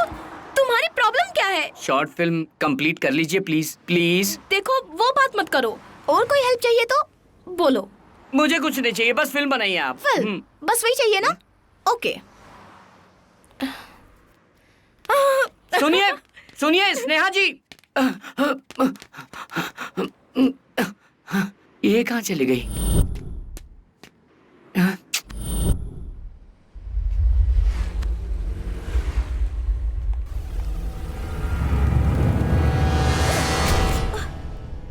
तुम्हारी प्रॉब्लम प्रॉब्लम क्या है? शॉर्ट फिल्म कंप्लीट कर लीजिए प्लीज प्लीज। देखो वो बात मत करो, और कोई हेल्प चाहिए तो बोलो। मुझे कुछ नहीं चाहिए, बस फिल्म बनाइए आप। फिल्म बस वही चाहिए ना? ओके। सुनिए सुनिए स्नेहा जी, ये कहाँ चली गई?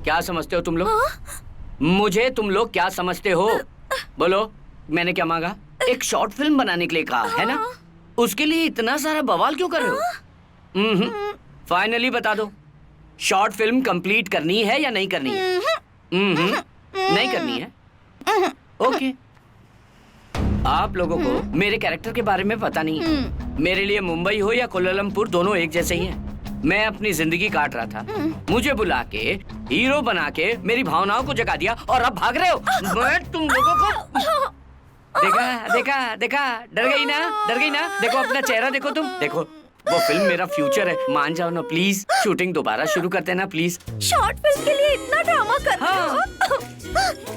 क्या समझते हो तुम लोग? मुझे तुम लोग क्या समझते हो? बोलो, मैंने क्या मांगा? एक शॉर्ट फिल्म बनाने के लिए कहा है ना? उसके लिए इतना सारा बवाल क्यों कर रहे हो? फाइनली बता दो, शॉर्ट फिल्म कंप्लीट करनी है या नहीं करनी है? नहीं करनी है? ओके। आप लोगों को मेरे कैरेक्टर के बारे में पता नहीं है। मेरे लिए मुंबई हो या कोलालमपुर दोनों एक जैसे ही हैं। मैं अपनी जिंदगी काट रहा था, मुझे बुला के हीरो बना के मेरी भावनाओं को जगा दिया और अब भाग रहे हो। मैं तुम लोगों को देखा देखा देखा, डर गई ना, डर गई ना? देखो अपना चेहरा देखो, तुम देखो, वो फिल्म मेरा फ्यूचर है, मान जाओ ना प्लीज। शूटिंग दोबारा शुरू करते हैं ना प्लीज। शॉर्ट फिल्म के लिए इतना ड्रामा कर रहे हो?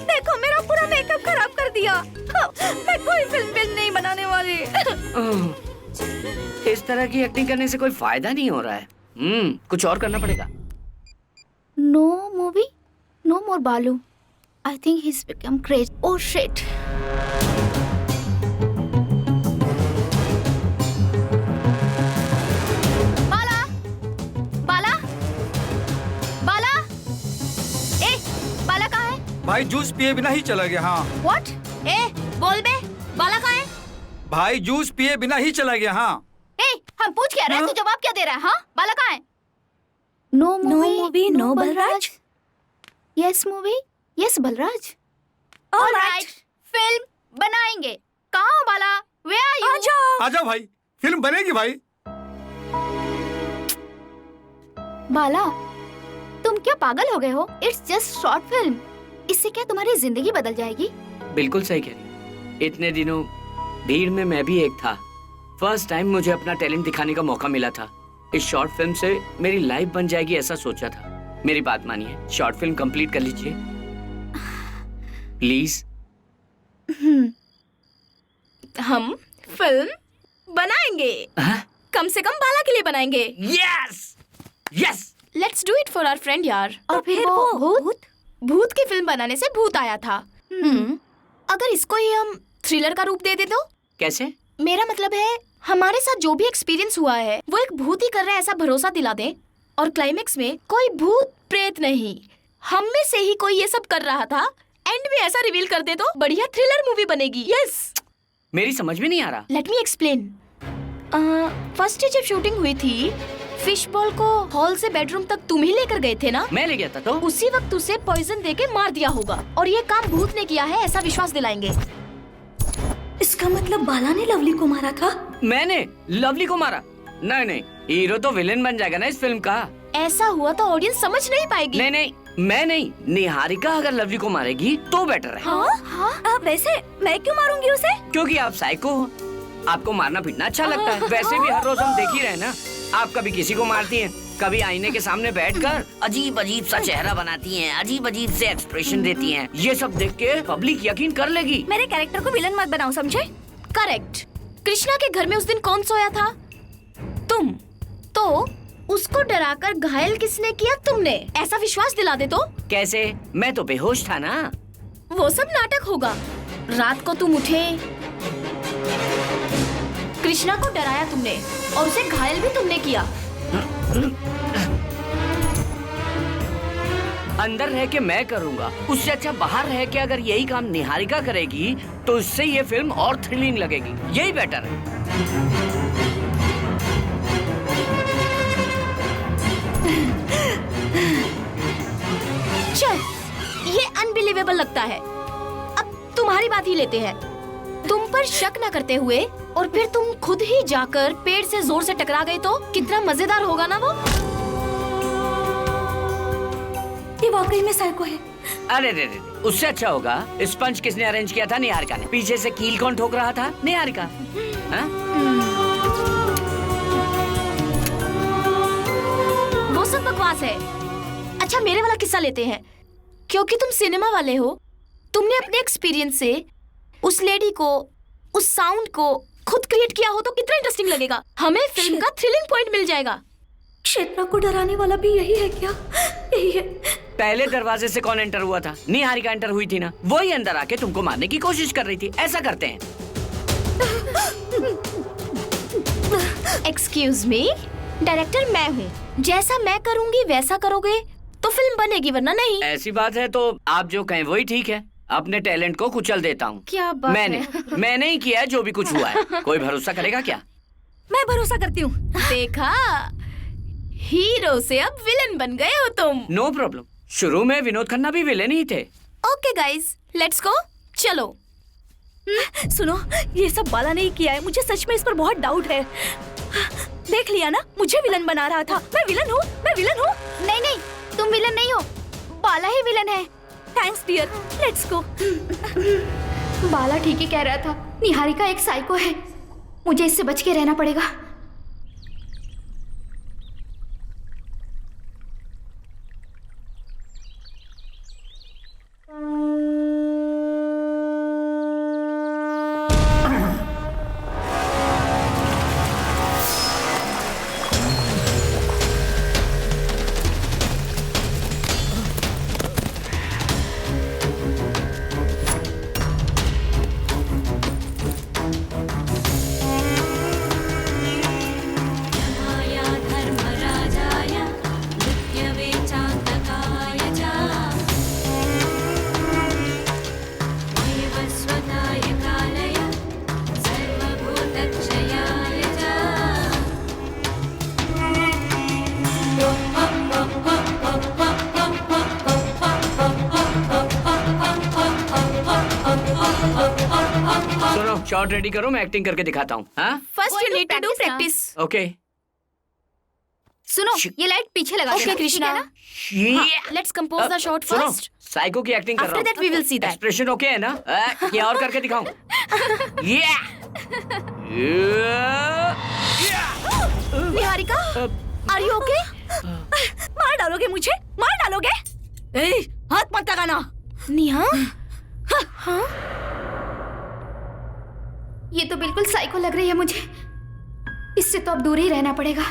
देखो मेरा पूरा मेकअप खराब कर दिया। मैं कोई फिल्म नहीं बनाने वाली। इस तरह की एक्टिंग करने से कोई फायदा नहीं हो रहा है। कुछ और करना पड़ेगा। नो मूवी, नो मोर बालू। I think he's become crazy. Oh shit. बाला, बाला, बाला, ए, बाला कहाँ है? भाई जूस पिए बिना ही चला गया। हाँ What? ए, बोल बे, बाला कहाँ है? भाई जूस पिए बिना ही चला गया। हाँ ए, हम पूछ क्या रहे हैं, तू जवाब क्या दे रहा है? हाँ, बाला कहाँ है? No movie, no Balraj. Yes movie, yes Balraj. Alright, film बनाएंगे। कहाँ हो बाला? Where are you? आ जाओ भाई, फिल्म बनेगी भाई। बाला, तुम क्या पागल हो गए हो? It's just short film. इससे क्या तुम्हारी जिंदगी बदल जाएगी? बिल्कुल सही कह रही हो। इतने दिनों भीड़ में मैं भी एक था। फर्स्ट टाइम मुझे अपना टैलेंट दिखाने का मौका मिला था। इस शॉर्ट फिल्म से मेरी लाइफ बन जाएगी ऐसा सोचा था। मेरी बात मानिए, शॉर्ट फिल्म कंप्लीट कर लीजिए प्लीज। हम फिल्म बनाएंगे। कम से कम बाला के लिए बनाएंगे। Yes yes, let's do it for our friend यार। और फिर वो भूत की फिल्म बनाने से भूत आया था। अगर इसको ही हम थ्रिलर का रूप दे दे तो? कैसे? मेरा मतलब है, हमारे साथ जो भी एक्सपीरियंस हुआ है वो एक भूत ही कर रहा है ऐसा भरोसा दिला दे, और क्लाइमेक्स में कोई भूत प्रेत नहीं, हम में से ही कोई ये सब कर रहा था, एंड में ऐसा रिवील कर दे तो बढ़िया थ्रिलर मूवी बनेगी। यस। मेरी समझ में नहीं आ रहा। Let me explain. First day जब शूटिंग हुई थी, फिश बॉल को हॉल से बेडरूम तक तुम ही लेकर गए थे ना? मैं ले गया था तो? उसी वक्त उसे पॉइजन देके मार दिया होगा, और ये काम भूत ने किया है ऐसा विश्वास दिलाएंगे। इसका मतलब बाला ने लवली को मारा था? मैंने लवली को मारा? नहीं नहीं, हीरो तो विलेन बन जाएगा ना इस फिल्म का। ऐसा हुआ तो ऑडियंस समझ नहीं पाएगी। नहीं नहीं, मैं नहीं, निहारिका अगर लवली को मारेगी तो बेटर है। हाँ? वैसे मैं क्यों मारूंगी उसे? क्योंकि आप साइको हो, आपको मारना पीटना अच्छा लगता है। वैसे भी हर रोज हम देख ही रहे ना, आप कभी किसी को मारती हैं, कभी आईने के सामने बैठकर अजीब अजीब सा चेहरा बनाती हैं, अजीब अजीब से एक्सप्रेशन देती हैं। ये सब देख के पब्लिक यकीन कर लेगी। मेरे कैरेक्टर को विलन मत बनाओ, समझे? करेक्ट। कृष्णा के घर में उस दिन कौन सोया था? तुम। तो उसको डराकर घायल किसने किया? तुमने। ऐसा विश्वास दिला दे तो? कैसे? मैं तो बेहोश था ना। वो सब नाटक होगा। रात को तुम उठे, कृष्णा को डराया तुमने और उसे घायल भी तुमने किया। अंदर रह के मैं करूंगा, उससे अच्छा बाहर रह के अगर यही काम निहारिका करेगी तो इससे ये फिल्म और थ्रिलिंग लगेगी। यही बेटर है। चल, ये अनबिलीवेबल लगता है। अब तुम्हारी बात ही लेते हैं। तुम पर शक न करते हुए और फिर तुम खुद ही जाकर पेड़ से जोर से टकरा गए तो कितना मजेदार होगा ना वो? ये वाकई में साइको है। अरे रे रे, उससे अच्छा होगा स्पंज किसने अरेंज किया था? निहारिका ने। पीछे से कील कौन ठोक रहा था? निहारिका। सब बकवास है। अच्छा मेरे वाला किस्सा लेते हैं, क्योंकि तुम सिनेमा वाले हो, तुमने अपने एक्सपीरियंस से उस लेडी को, उस साउंड को खुद क्रिएट किया हो तो कितना इंटरेस्टिंग लगेगा। हमें फिल्म का थ्रिलिंग पॉइंट मिल जाएगा। क्षेत्रा को डराने वाला भी यही है क्या? यही है। पहले दरवाजे से कौन एंटर हुआ था? निहारिका एंटर हुई थी ना, वही अंदर आके तुमको मारने की कोशिश कर रही थी। ऐसा करते हैं। एक्सक्यूज मी, डायरेक्टर मैं हूँ, जैसा मैं करूँगी वैसा करोगे तो फिल्म बनेगी, वरना नहीं। ऐसी बात है तो आप जो कहें वही ठीक है। अपने टैलेंट को कुचल देता हूँ। क्या बात मैंने ही किया है जो भी कुछ हुआ है। कोई भरोसा करेगा क्या? मैं भरोसा करती हूँ। देखा, हीरो से अब विलन बन गए हो तुम। No problem. शुरू में विनोद खन्ना भी विलेन ही थे। Okay guys, let's go. चलो। सुनो, ये सब बाला नहीं किया है, मुझे सच में इस पर बहुत डाउट है। देख लिया ना, मुझे विलन बना रहा था। मैं विलन हूँ, मैं विलन हूँ। नहीं नहीं, तुम विलन नहीं हो, बाला ही विलन है। Thanks dear, let's go. Bala ठीक ही कह रहा था, निहारिका एक साइको है, मुझे इससे बच के रहना पड़ेगा। शॉट रेडी करो, मैं एक्टिंग करके दिखाता हूँ। First you need to do practice. Okay. सुनो, ये लाइट पीछे लगा okay Krishna, let's compose the shot first. Psycho की एक्टिंग कर रहा हूँ। After that we will see that. Expression okay है ना? ये और करके दिखाऊं? Niharika, are you okay? मार डालोगे मुझे? मार डालोगे? हाथ मत लगाना। निहा, हाँ? ये तो बिल्कुल साइको लग रही है मुझे, इससे तो अब दूर ही रहना पड़ेगा।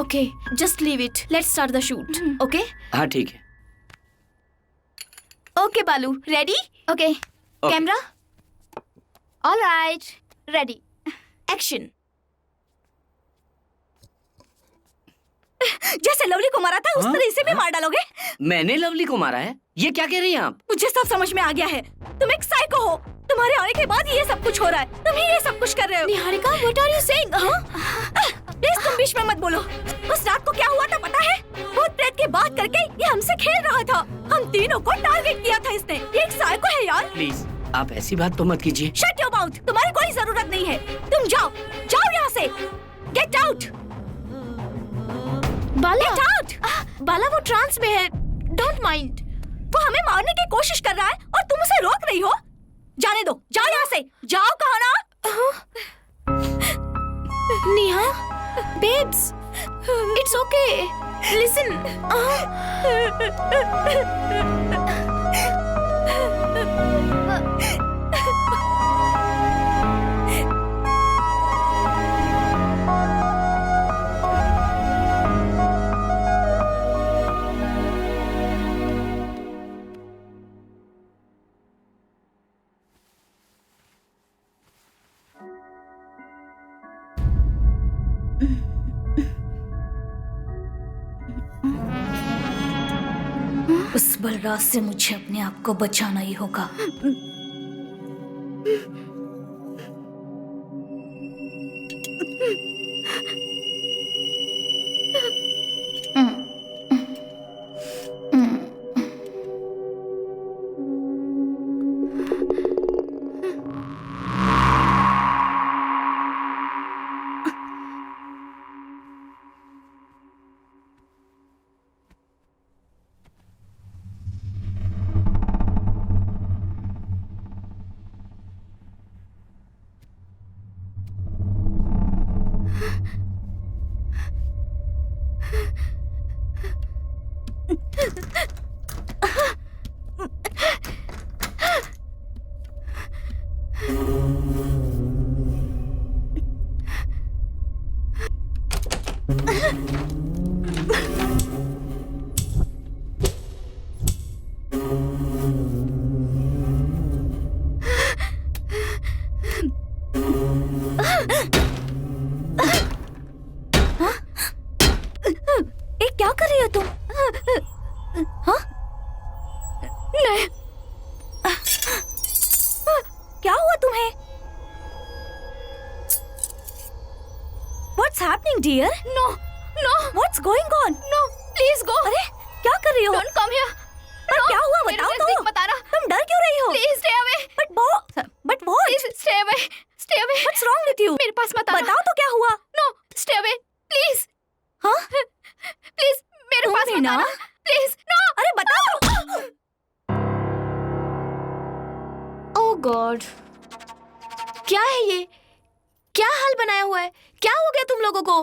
Okay, just leave it, let's start the shoot. Okay? हाँ ठीक है। ओके बालू, ready? Okay, camera, alright, ready, action. जैसे लवली को मारा था उस तरह इसे भी मार डालोगे? मैंने लवली को मारा है? ये क्या कह रही हैं आप? मुझे सब समझ में आ गया है, तुम एक साइको हो। तुम्हारे आने के बाद ये सब कुछ हो रहा है, तुम ही ये सब कुछ कर रहे हो। Niharika, what are you saying? Please तुम बीच में मत बोलो। उस रात को क्या हुआ था पता है? भूत प्रेत की बात करके ये हमसे खेल रहा था, हम तीनों को टारगेट किया था इसने। ये एक साइको है यार। प्लीज आप ऐसी बात तो मत कीजिए। शट योर माउथ, तुम्हारी कोई जरूरत नहीं है। तुम जाओ, जाओ यहाँ से, गेट आउट। बाला, गेट आउट। बाला वो ट्रांस में है, डोंट माइंड। वो हमें मारने की कोशिश कर रहा है और तुम उसे रोक रही हो। जाने दो, जाओ यहाँ से, जाओ। कहा ना? निहा, बेब्स, इट्स ओके, लिसन। उस बलराज से मुझे अपने आप को बचाना ही होगा। ए, क्या कर रही हो तुम? हाँ? नहीं। क्या हुआ तुम्हें? What's happening, dear? No, no, What's going on? no. Please go. अरे क्या कर रही हो? Don't come here. पर No, क्या हुआ मेरे बताओ नजदीक तो? मत आना. तुम डर क्यों रही हो? Please stay away. But what? Please stay away. Stay away. What's wrong with you? मेरे पास मत आना. बताओ तो क्या हुआ? No, stay away. Please. हाँ? Please मेरे तुम पास भी मत ना? आना. Please. No. अरे बताओ तो। ओह गॉड, क्या है ये? क्या हाल बनाया हुआ है? क्या हो गया तुम लोगों को?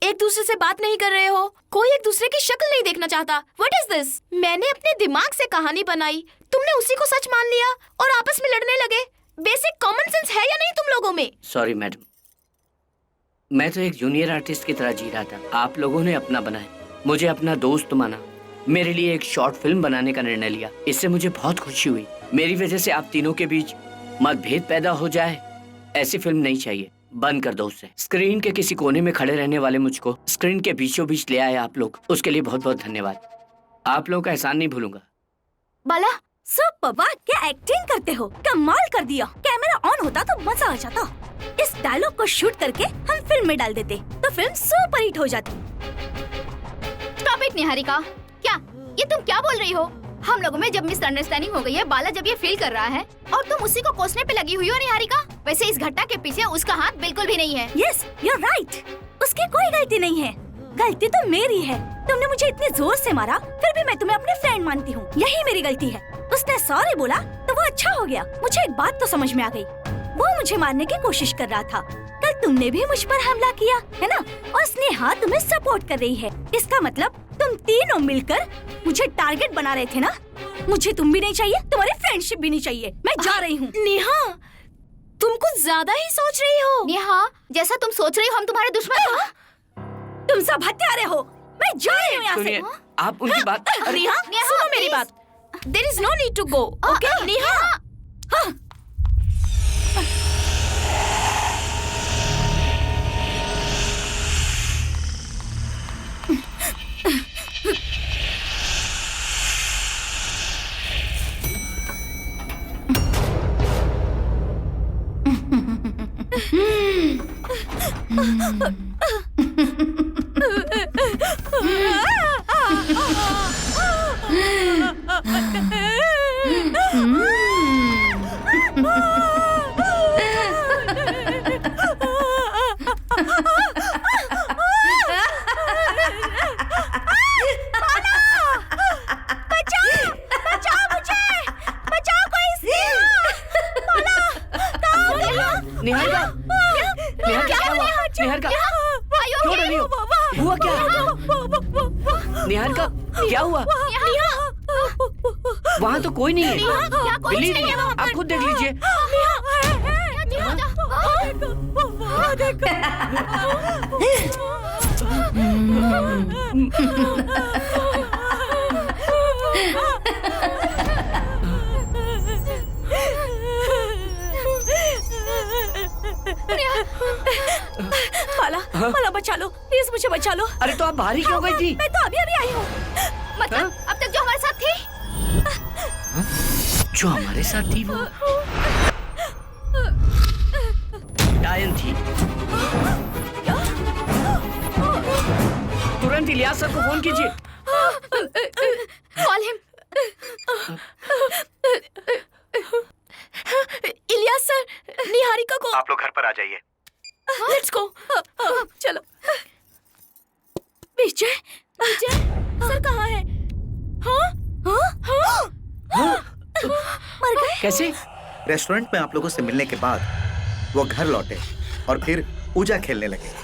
एक दूसरे से बात नहीं कर रहे हो, कोई एक दूसरे की शक्ल नहीं देखना चाहता। What is this? मैंने अपने दिमाग से कहानी बनाई, तुमने उसी को सच मान लिया और आपस में लड़ने लगे। बेसिक कॉमन सेंस है या नहीं तुम लोगों में? सॉरी मैडम, मैं तो एक जूनियर आर्टिस्ट की तरह जी रहा था। आप लोगों ने अपना बनाया, मुझे अपना दोस्त माना, मेरे लिए एक शॉर्ट फिल्म बनाने का निर्णय लिया। इससे मुझे बहुत खुशी हुई। मेरी वजह से आप तीनों के बीच मतभेद पैदा हो जाए, ऐसी फिल्म नहीं चाहिए। बंद कर दो उसे। स्क्रीन के किसी कोने में खड़े रहने वाले मुझको स्क्रीन के बीचों बीच ले आए आप लोग, उसके लिए बहुत बहुत धन्यवाद। आप लोगों का एहसान नहीं भूलूंगा। बाला, सुपर, वाह क्या एक्टिंग करते हो, कमाल कर दिया। कैमरा ऑन होता तो मजा आ जाता। इस डायलॉग को शूट करके हम फिल्म में डाल देते तो फिल्म सुपर हिट हो जाती। Stop it, Niharika. क्या ये तुम क्या बोल रही हो? हम लोगों में जब मिसअंडरस्टैंडिंग हो गई है, बाला जब ये फील कर रहा है और तुम उसी को कोसने पे लगी हुई हो निहारिका। वैसे इस घटना के पीछे उसका हाथ बिल्कुल भी नहीं है। Yes, you are right. उसकी कोई गलती नहीं है, गलती तो मेरी है। तुमने मुझे इतने जोर से मारा, फिर भी मैं तुम्हें अपने फ्रेंड मानती हूँ, यही मेरी गलती है। उसने सॉरी बोला तो वो अच्छा हो गया। मुझे एक बात तो समझ में आ गई, वो मुझे मारने की कोशिश कर रहा था। कल तुमने भी मुझ पर हमला किया है ना, और स्नेहा तुम्हें सपोर्ट कर रही है। इसका मतलब तुम तीनों मिलकर मुझे टारगेट बना रहे थे ना। मुझे तुम भी नहीं चाहिए, तुम्हारी फ्रेंडशिप भी नहीं चाहिए। मैं जा रही हूँ। नेहा, तुम कुछ ज्यादा ही सोच रही हो। नेहा, जैसा तुम सोच रही हो हम तुम्हारे दुश्मन हैं। तुम सब हत्यारे हो। मैं जा रही हूँ यहाँ से। सुनिए, आप उनकी बात। अरे नेहा, सुनो मेरी बात। There is no need to go. Okay, Neha. हाँ। निहारिका, निहारिका क्या हुआ? निहारिका क्यों डरी हो? हुआ क्या? निहारिका क्या हुआ? वहाँ तो कोई नहीं है। बिल्ली नहीं है, आप खुद देख लीजिए। बाला, बाला बचा लो प्लीज, मुझे बचा लो। अरे तो आप बाहर ही क्यों गई थी? मैं तो अभी अभी आई हूँ। मतलब अब तक जो हमारे साथ थी, जो हमारे साथ थी वो डायन थी। तुरंत इलियास सर को फोन कीजिए। Call him. Ilyas sir, Niharika को। आप लोग घर पर आ जाइए। Let's go. चलो। विजय, विजय सर कहाँ है? हाँ? मर गए? कैसे? रेस्टोरेंट में आप लोगों से मिलने के बाद वो घर लौटे और फिर पूजा खेलने लगे।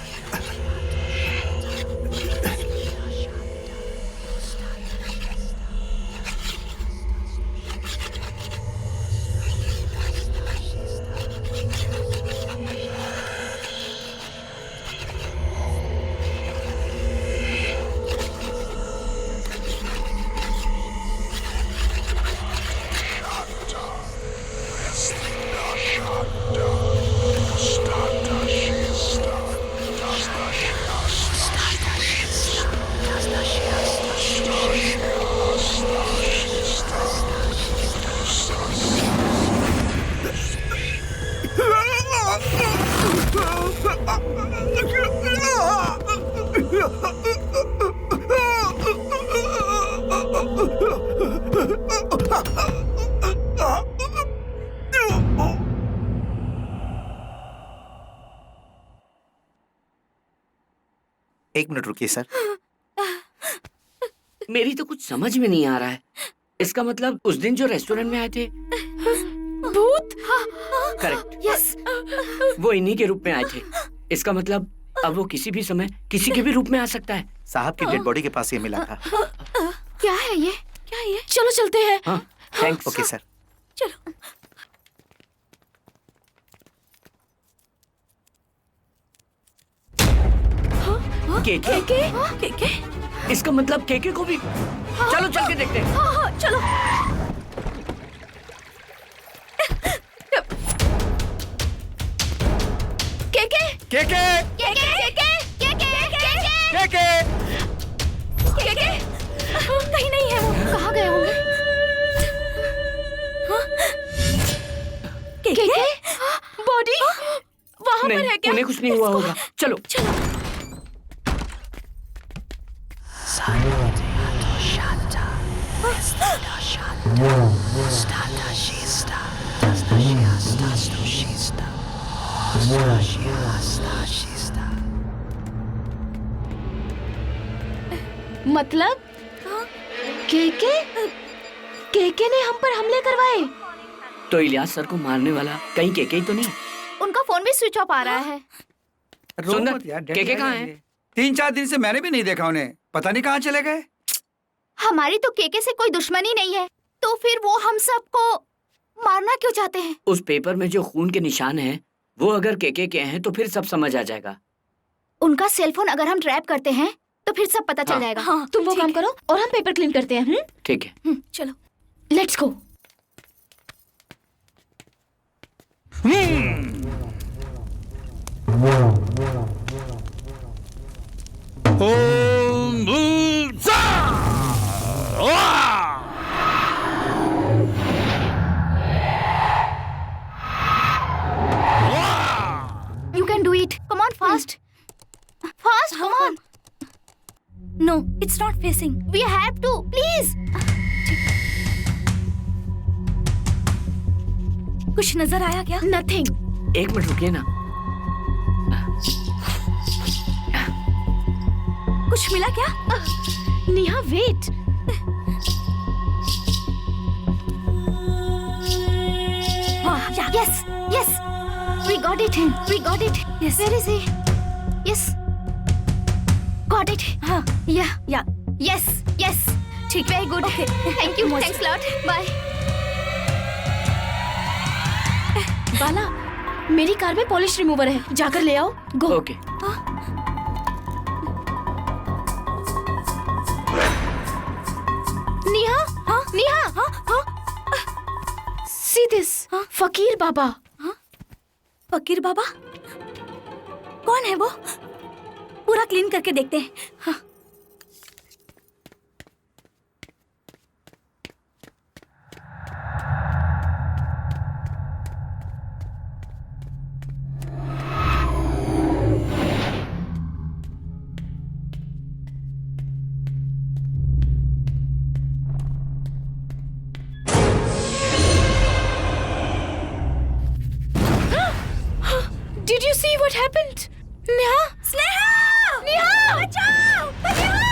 Stardust एक मिनट रुकिए सर। मेरी तो कुछ समझ में नहीं आ रहा है। इसका मतलब उस दिन जो रेस्टोरेंट में आए थे भूत? Correct, yes. वो इन्हीं के रूप में आए थे। इसका मतलब अब वो किसी भी समय किसी के भी रूप में आ सकता है। साहब की डेड बॉडी के पास ये मिला था। क्या है ये? क्या है ये? चलो चलते हैं। हाँ, थैंक्स। Okay sir. चलो। केके? केके? इसका मतलब केके को भी। चलो चल के देखते हैं। हाँ, चलो। केके? केके केके? केके? केके? केके केके? कहीं नहीं है वो। कहाँ गए होंगे? केके? बॉडी? वहाँ पर है नहीं, क्या? उन्हें कुछ नहीं हुआ होगा। चलो। चलो। मतलब केके केके ने हम पर हमले करवाए? तो इलियास सर को मारने वाला कहीं केके ही तो नहीं? उनका फोन भी स्विच ऑफ आ रहा है। सुंदर, मत यार, डैडी केके आ कहाँ जाएंगे। है? 3-4 दिन से मैंने भी नहीं देखा उन्हें। पता नहीं कहाँ चले गए। हमारी तो केके से कोई दुश्मनी नहीं है, तो फिर वो हम सबको मारना क्यों चाहते हैं? उस पेपर में जो खून के निशान हैं, वो अगर केके के हैं तो फिर सब समझ आ जाएगा। उनका सेलफोन अगर हम ट्रैप करते हैं तो फिर सब पता चल हाँ। जाएगा। हाँ, तुम वो ठीक काम है। करो और हम पेपर क्लीन करते हैं। ठीक है। चलो। Let's go. You can do it. Come on, fast. Fast, come on. No, it's not facing. We have to, please. कुछ नजर आया क्या? Nothing. एक मिनट रुकिए ना। कुछ मिला क्या? Neha, wait. Yes, yes. We got it. We got it. Yes. Where is he? Yes. Got it. हाँ, Yeah. या Yes. Yes. ठीक। Very good. Okay. Thank you. Thanks a lot. Bye. बाला, मेरी कार में पॉलिश रिमूवर है, जाकर ले आओ। गो। Okay. Neha, हाँ, नेहा, हाँ, हाँ। See this. फकीर बाबा। फकीर बाबा? कौन है वो? पूरा क्लीन करके देखते हैं। हाँ। Did you see what happened? Neha, Sneha! Neha, बचाओ! बचाओ!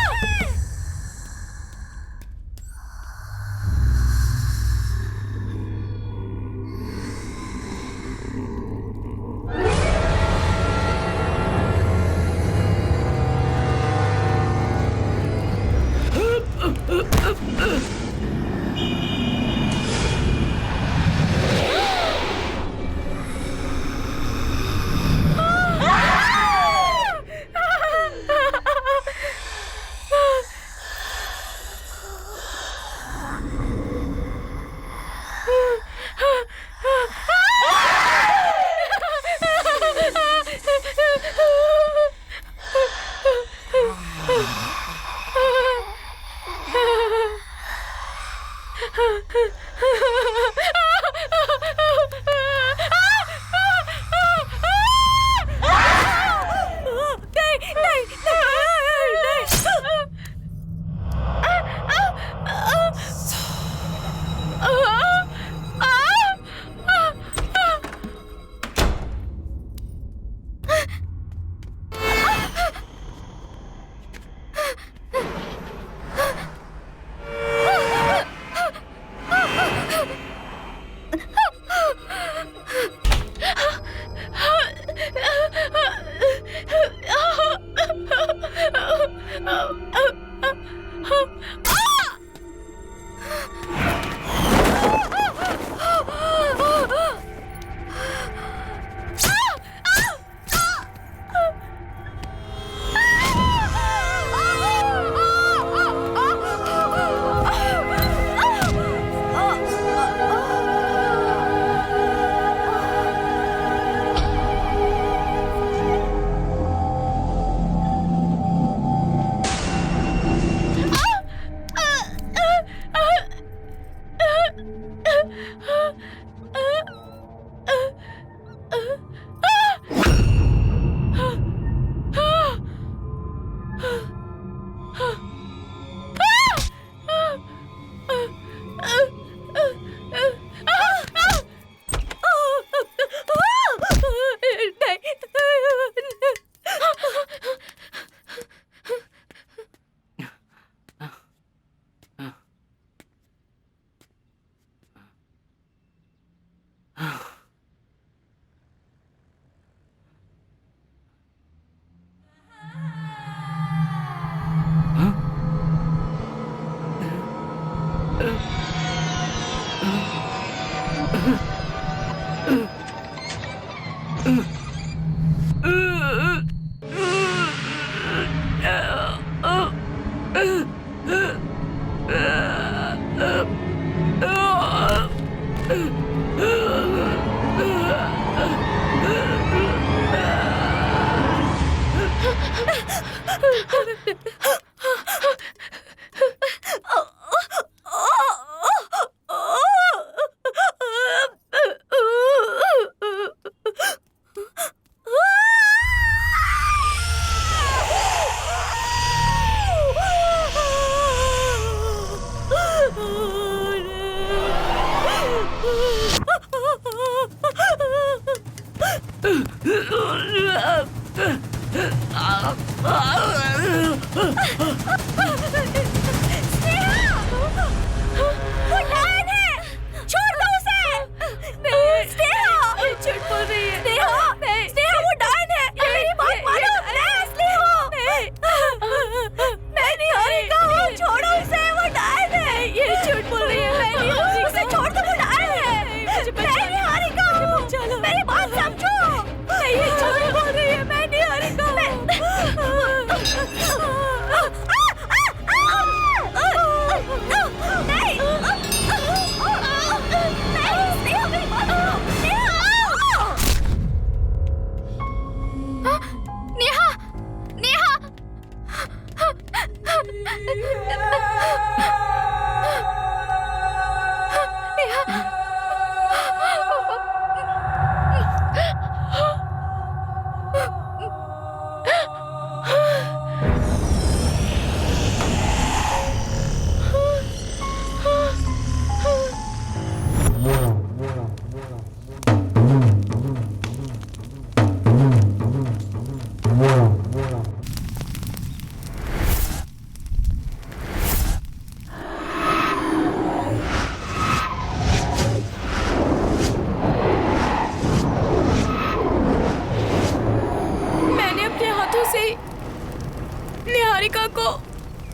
निहारिका को,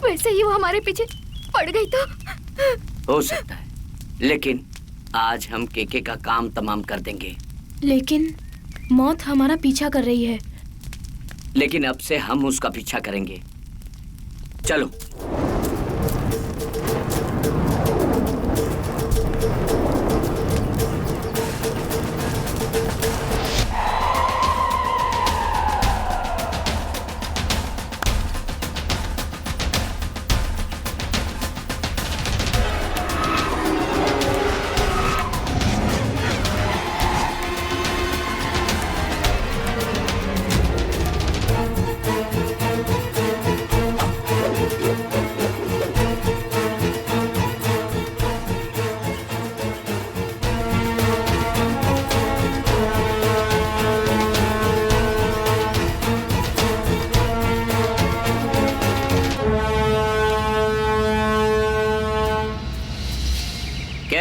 वैसे ही वो हमारे पीछे पड़ गई तो हो सकता है, लेकिन आज हम केके का काम तमाम कर देंगे। लेकिन मौत हमारा पीछा कर रही है। लेकिन अब से हम उसका पीछा करेंगे। चलो।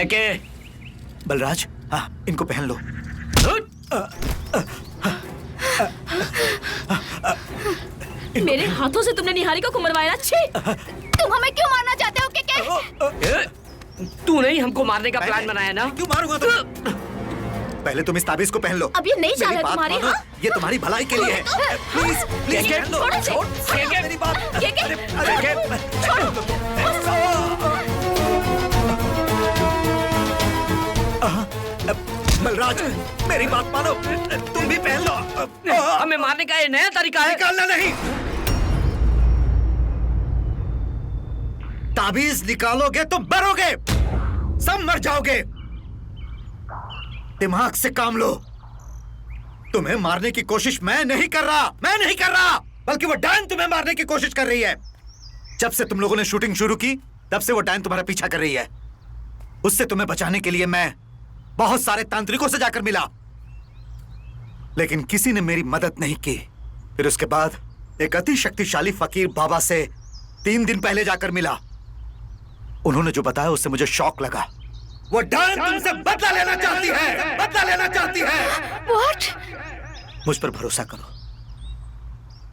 के बलराज, हाँ, इनको पहन लो। मेरे हाथों से तुमने निहारिका को मरवाया। अच्छे, तुम हमें क्यों मारना चाहते हो के? तूने ही हमको मारने का प्लान बनाया ना? क्यों मारूंगा तुम? पहले तुम इस ताबीज को पहन लो। अब ये नहीं चाह रहा तुम्हारी। हाँ? ये तुम्हारी भलाई के लिए है। प्लीज प्लीज पहन लो। छोड़ मेरी बात। बलराज, मेरी बात मानो, तुम भी पहन लो। हमें मारने का ये नया तरीका है। निकालना नहीं। ताबीज निकालोगे तो मरोगे, सब मर जाओगे। दिमाग से काम लो। तुम्हें मारने की कोशिश मैं नहीं कर रहा, बल्कि वो डायन तुम्हें मारने की कोशिश कर रही है। जब से तुम लोगों ने शूटिंग शुरू की, तब से वो डायन तुम्हारा पीछा कर रही है। उससे तुम्हें बचाने के लिए मैं बहुत सारे तांत्रिकों से जाकर मिला, लेकिन किसी ने मेरी मदद नहीं की। फिर उसके बाद एक अति शक्तिशाली फकीर बाबा से 3 दिन पहले जाकर मिला। उन्होंने जो बताया उससे मुझे शॉक लगा। वो डायन तुमसे बदला लेना चाहती है। What? मुझ पर भरोसा करो।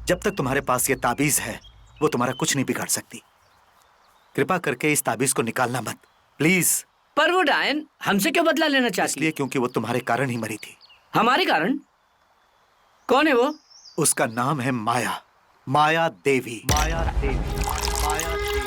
जब तक तुम्हारे पास ये ताबीज है, वो तुम्हारा कुछ नहीं बिगाड़ सकती। कृपा करके इस ताबीज को निकालना मत, प्लीज। पर वो डायन हमसे क्यों बदला लेना चाहती? इसलिए क्योंकि वो तुम्हारे कारण ही मरी थी। हमारे कारण? कौन है वो? उसका नाम है माया, माया देवी। माया देवी, माया देवी।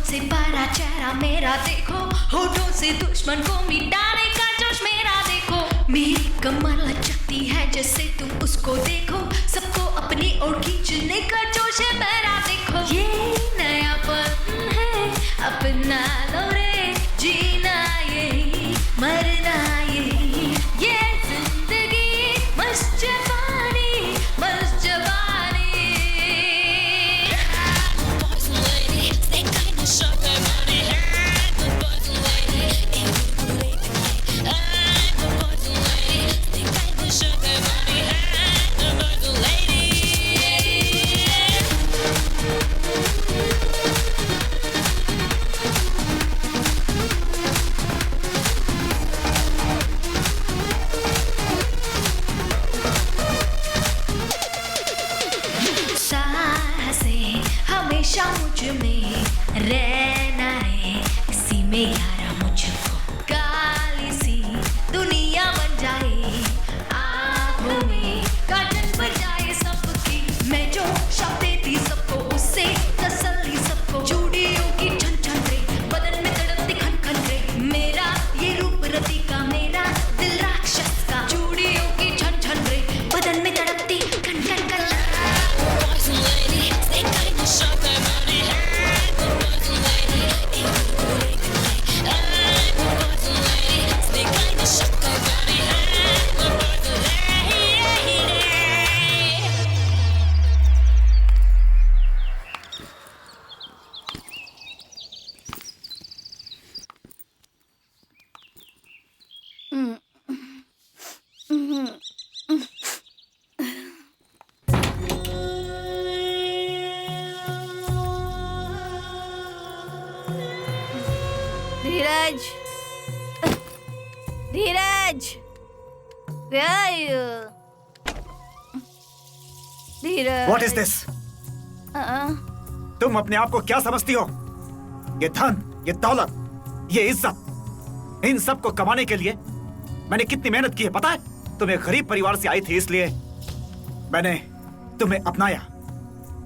से बड़ा चेहरा मेरा देखो, होठों से दुश्मन को मिटाने का जोश मेरा देखो। मेरी कमर लचकती है जैसे तुम उसको देखो, सबको अपनी ओर खींचने का जोश है मेरा देखो। ये नयापन है अपना लो रे, जीना यही मरना यही, ये जिंदगी मस्त जवानी मस्त जवानी। हमेशा मुझ में रहना है, इसी में यारा मुझको काली सी दुनिया बन जाए, आँखों में काजल बन जाए सबकी। मैं जो शब्द देती सबको उससे तसल्ली सबको, चूड़ियों की छन छन रे, बदन में तड़पती खन खन रे, मेरा ये रूप रति का, मेरा दिल राक्षस का। चूड़ियों की छन छन रे, बदन में तड़पती खन खन खन। धीरज, धीरज, धीरज। What is this? तुम अपने आप को क्या समझती हो? ये धन, ये दौलत, ये इज्जत, इन सब को कमाने के लिए मैंने कितनी मेहनत की है पता है? तुम एक गरीब परिवार से आई थी इसलिए मैंने तुम्हें अपनाया,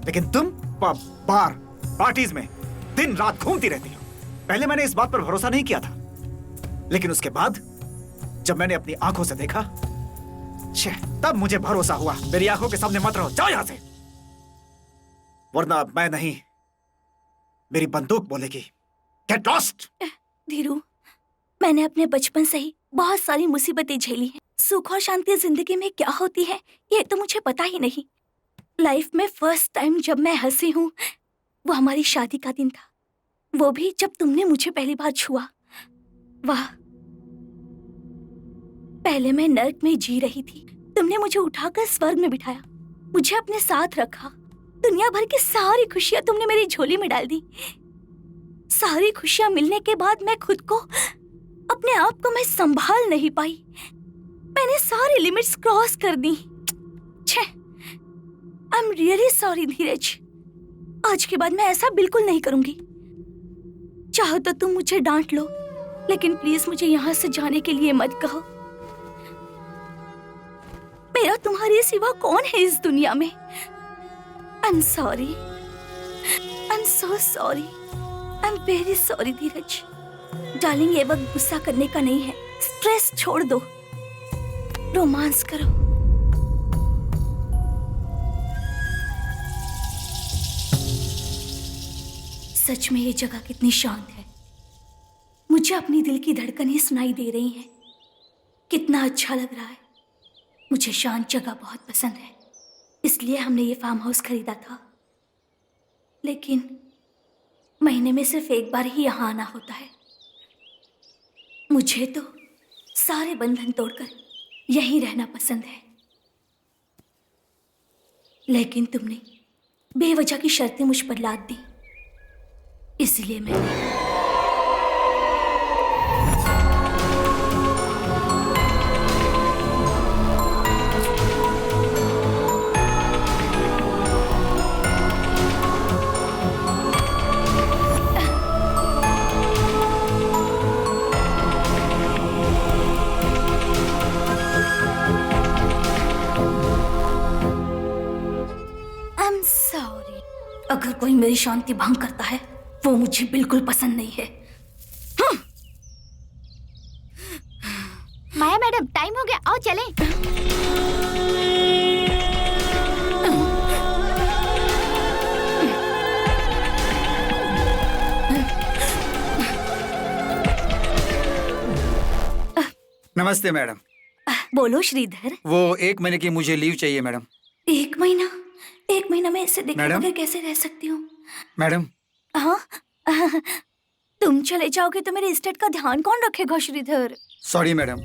लेकिन तुम बार पार्टीज में दिन रात घूमती रहती हो। पहले मैंने इस बात पर भरोसा नहीं किया था, लेकिन उसके बाद जब मैंने अपनी आंखों से देखा, तब मुझे भरोसा हुआ। मेरी आंखों के सामने मत रहो, जाओ यहां से, वरना मैं नहीं, मेरी बंदूक बोलेगी। Get lost. धीरू, मैंने अपने बचपन से ही बहुत सारी मुसीबतें झेली हैं। सुख और शांति जिंदगी में क्या होती है ये तो मुझे पता ही नहीं। लाइफ में फर्स्ट टाइम जब मैं हंसी हूँ वो हमारी शादी का दिन था, वो भी जब तुमने मुझे पहली बार छुआ। वाह, पहले मैं नर्क में जी रही थी, तुमने मुझे उठाकर स्वर्ग में बिठाया, मुझे अपने साथ रखा। दुनिया भर की सारी खुशियां तुमने मेरी झोली में डाल दी। सारी खुशियां मिलने के बाद मैं खुद को, अपने आप को मैं संभाल नहीं पाई। मैंने सारी लिमिट्स क्रॉस कर दी। छे, आई एम रियली सॉरी धीरज। आज के बाद मैं ऐसा बिल्कुल नहीं करूंगी। चाहो तो तुम मुझे डांट लो, लेकिन प्लीज मुझे यहाँ से जाने के लिए मत कहो। मेरा तुम्हारे सिवा कौन है इस दुनिया में? I am sorry, I am so sorry, I am very sorry Dheeraj. Darling, ये वक्त गुस्सा करने का नहीं है, स्ट्रेस छोड़ दो, रोमांस करो। सच में ये जगह कितनी शांत है। मुझे अपनी दिल की धड़कनें सुनाई दे रही हैं। कितना अच्छा लग रहा है। मुझे शांत जगह बहुत पसंद है, इसलिए इसलिए हमने ये फार्म हाउस खरीदा था। लेकिन महीने में सिर्फ एक बार ही यहाँ आना होता है। मुझे तो सारे बंधन तोड़कर यहीं रहना पसंद है। लेकिन तुमने बेवजह की शर्तें मुझ पर लाद दी, इसलिए मैंने सॉरी। अगर कोई मेरी शांति भंग करता है वो मुझे बिल्कुल पसंद नहीं है। माया मैडम, टाइम हो गया, आओ चलें। नमस्ते मैडम। बोलो श्रीधर। वो 1 महीने की मुझे लीव चाहिए मैडम। 1 महीना? 1 महीना मैं इसे देखे मैडम? बगैर कैसे रह सकती हूँ? मैडम, हाँ, तुम चले जाओगे तो मेरे एस्टेट का ध्यान कौन रखेगा श्रीधर? सॉरी मैडम,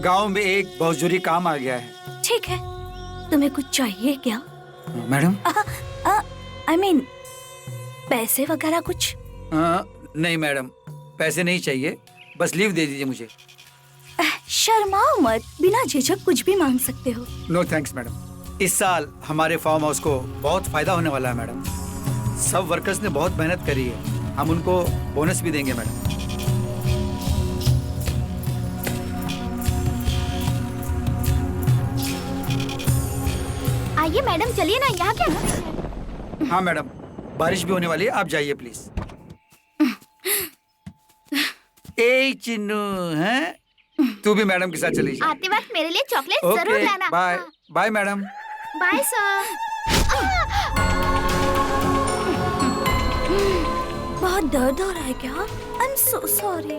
गांव में एक बहुत जरूरी काम आ गया है। ठीक है, तुम्हें कुछ चाहिए क्या? मैडम? I mean, पैसे वगैरह कुछ? नहीं मैडम, पैसे नहीं चाहिए, बस लीव दे दीजिए मुझे। शर्माओ मत, बिना झिझक कुछ भी मांग सकते हो। No thanks madam. इस साल हमारे फार्म हाउस को बहुत फायदा होने वाला है मैडम। सब वर्कर्स ने बहुत मेहनत करी है, हम उनको बोनस भी देंगे मैडम। आइए मैडम, चलिए ना, यहाँ क्या? हाँ मैडम, बारिश भी होने वाली है, आप जाइए प्लीज। ए चिन्नू, हैं? तू भी मैडम के साथ चली जा। आते वक्त मेरे लिए चॉकलेट जरूर लाना। Bye bye madam. Bye sir. बहुत दर्द हो रहा है क्या? I am so sorry.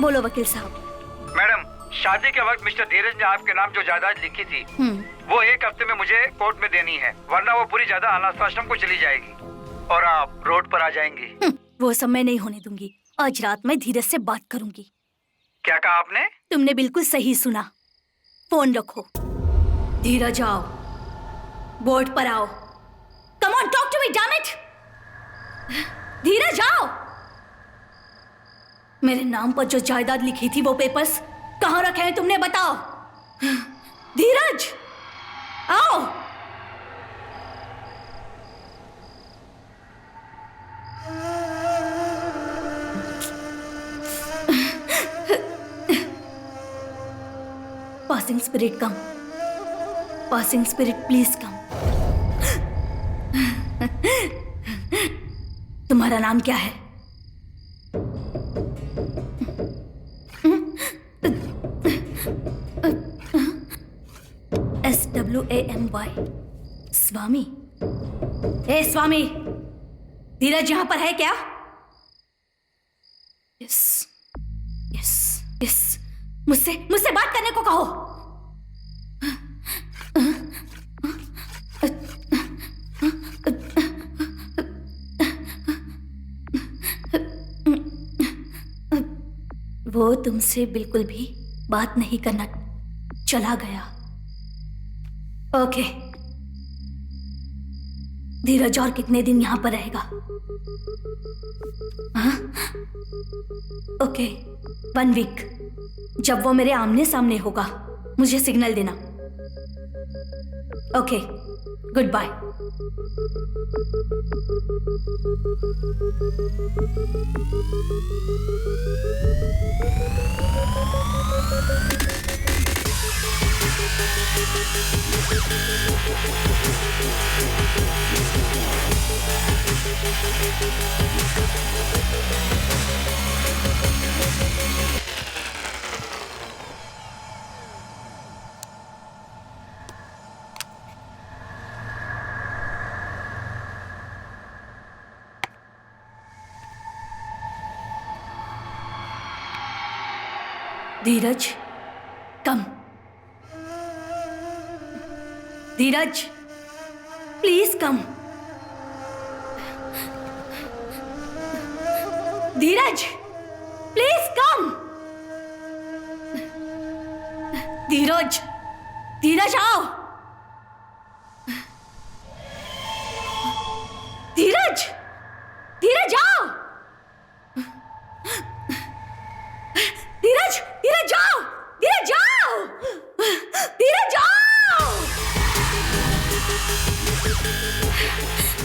बोलो वकील साहब। मैडम, शादी के वक्त मिस्टर धीरज ने आपके नाम जो जायदाद लिखी थी वो 1 हफ्ते में मुझे कोर्ट में देनी है, वरना वो पूरी जायदाद अनाथ आश्रम को चली जाएगी और आप रोड पर आ जाएंगी। वो सब मैं नहीं होने दूंगी। आज रात मैं धीरज से बात करूंगी। क्या कहा आपने? तुमने बिल्कुल सही सुना। फोन रखो। धीरज आओ, बोर्ड पर आओ। Come on, talk to me, damn it. Dheeraj आओ। मेरे नाम पर जो जायदाद लिखी थी वो पेपर्स कहाँ रखे हैं तुमने, बताओ। धीरज आओ। Passing spirit come, passing spirit please come. तुम्हारा नाम क्या है? SWAMY, स्वामी। ए स्वामी, धीरज यहाँ पर है क्या? यस यस यस, मुझसे बात करने को कहो। वो तुमसे बिल्कुल भी बात नहीं करना, चला गया। ओके, धीरज और कितने दिन यहाँ पर रहेगा? हाँ? Okay, 1 week. जब वो मेरे आमने सामने होगा मुझे सिग्नल देना। Okay, good bye. Dheeraj, come, Dheeraj, please come. Dheeraj, please come. Dheeraj, Dheeraj आओ। धीरज, धीरज आओ। धीरज, धीरज जाओ। धीरज जाओ। धीरज जाओ।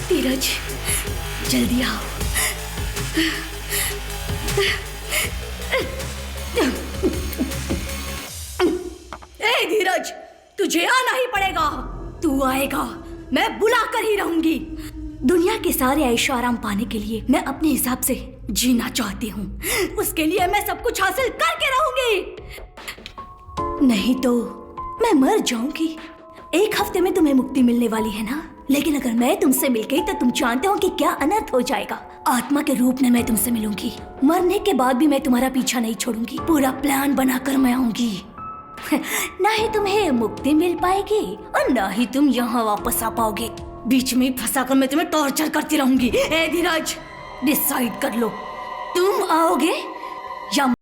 धीरज, जल्दी आओ। ए धीरज, तुझे आना ही पड़ेगा। तू आएगा, मैं बुला कर ही रहूंगी। दुनिया के सारे ऐशो आराम पाने के लिए मैं अपने हिसाब से जीना चाहती हूँ। उसके लिए मैं सब कुछ हासिल करके रहूंगी, नहीं तो मैं मर जाऊंगी। एक हफ्ते में तुम्हें मुक्ति मिलने वाली है ना, लेकिन अगर मैं तुमसे मिल गई तो तुम जानते हो कि क्या अनर्थ हो जाएगा। आत्मा के रूप में मैं तुमसे मिलूंगी। मरने के बाद भी मैं तुम्हारा पीछा नहीं छोड़ूंगी। पूरा प्लान बनाकर मैं आऊंगी। ना ही तुम्हें मुक्ति मिल पाएगी और ना ही तुम यहाँ वापस आ पाओगे। बीच में फंसाकर मैं तुम्हें टॉर्चर करती रहूंगी। ए धीरज, डिसाइड कर लो, तुम आओगे या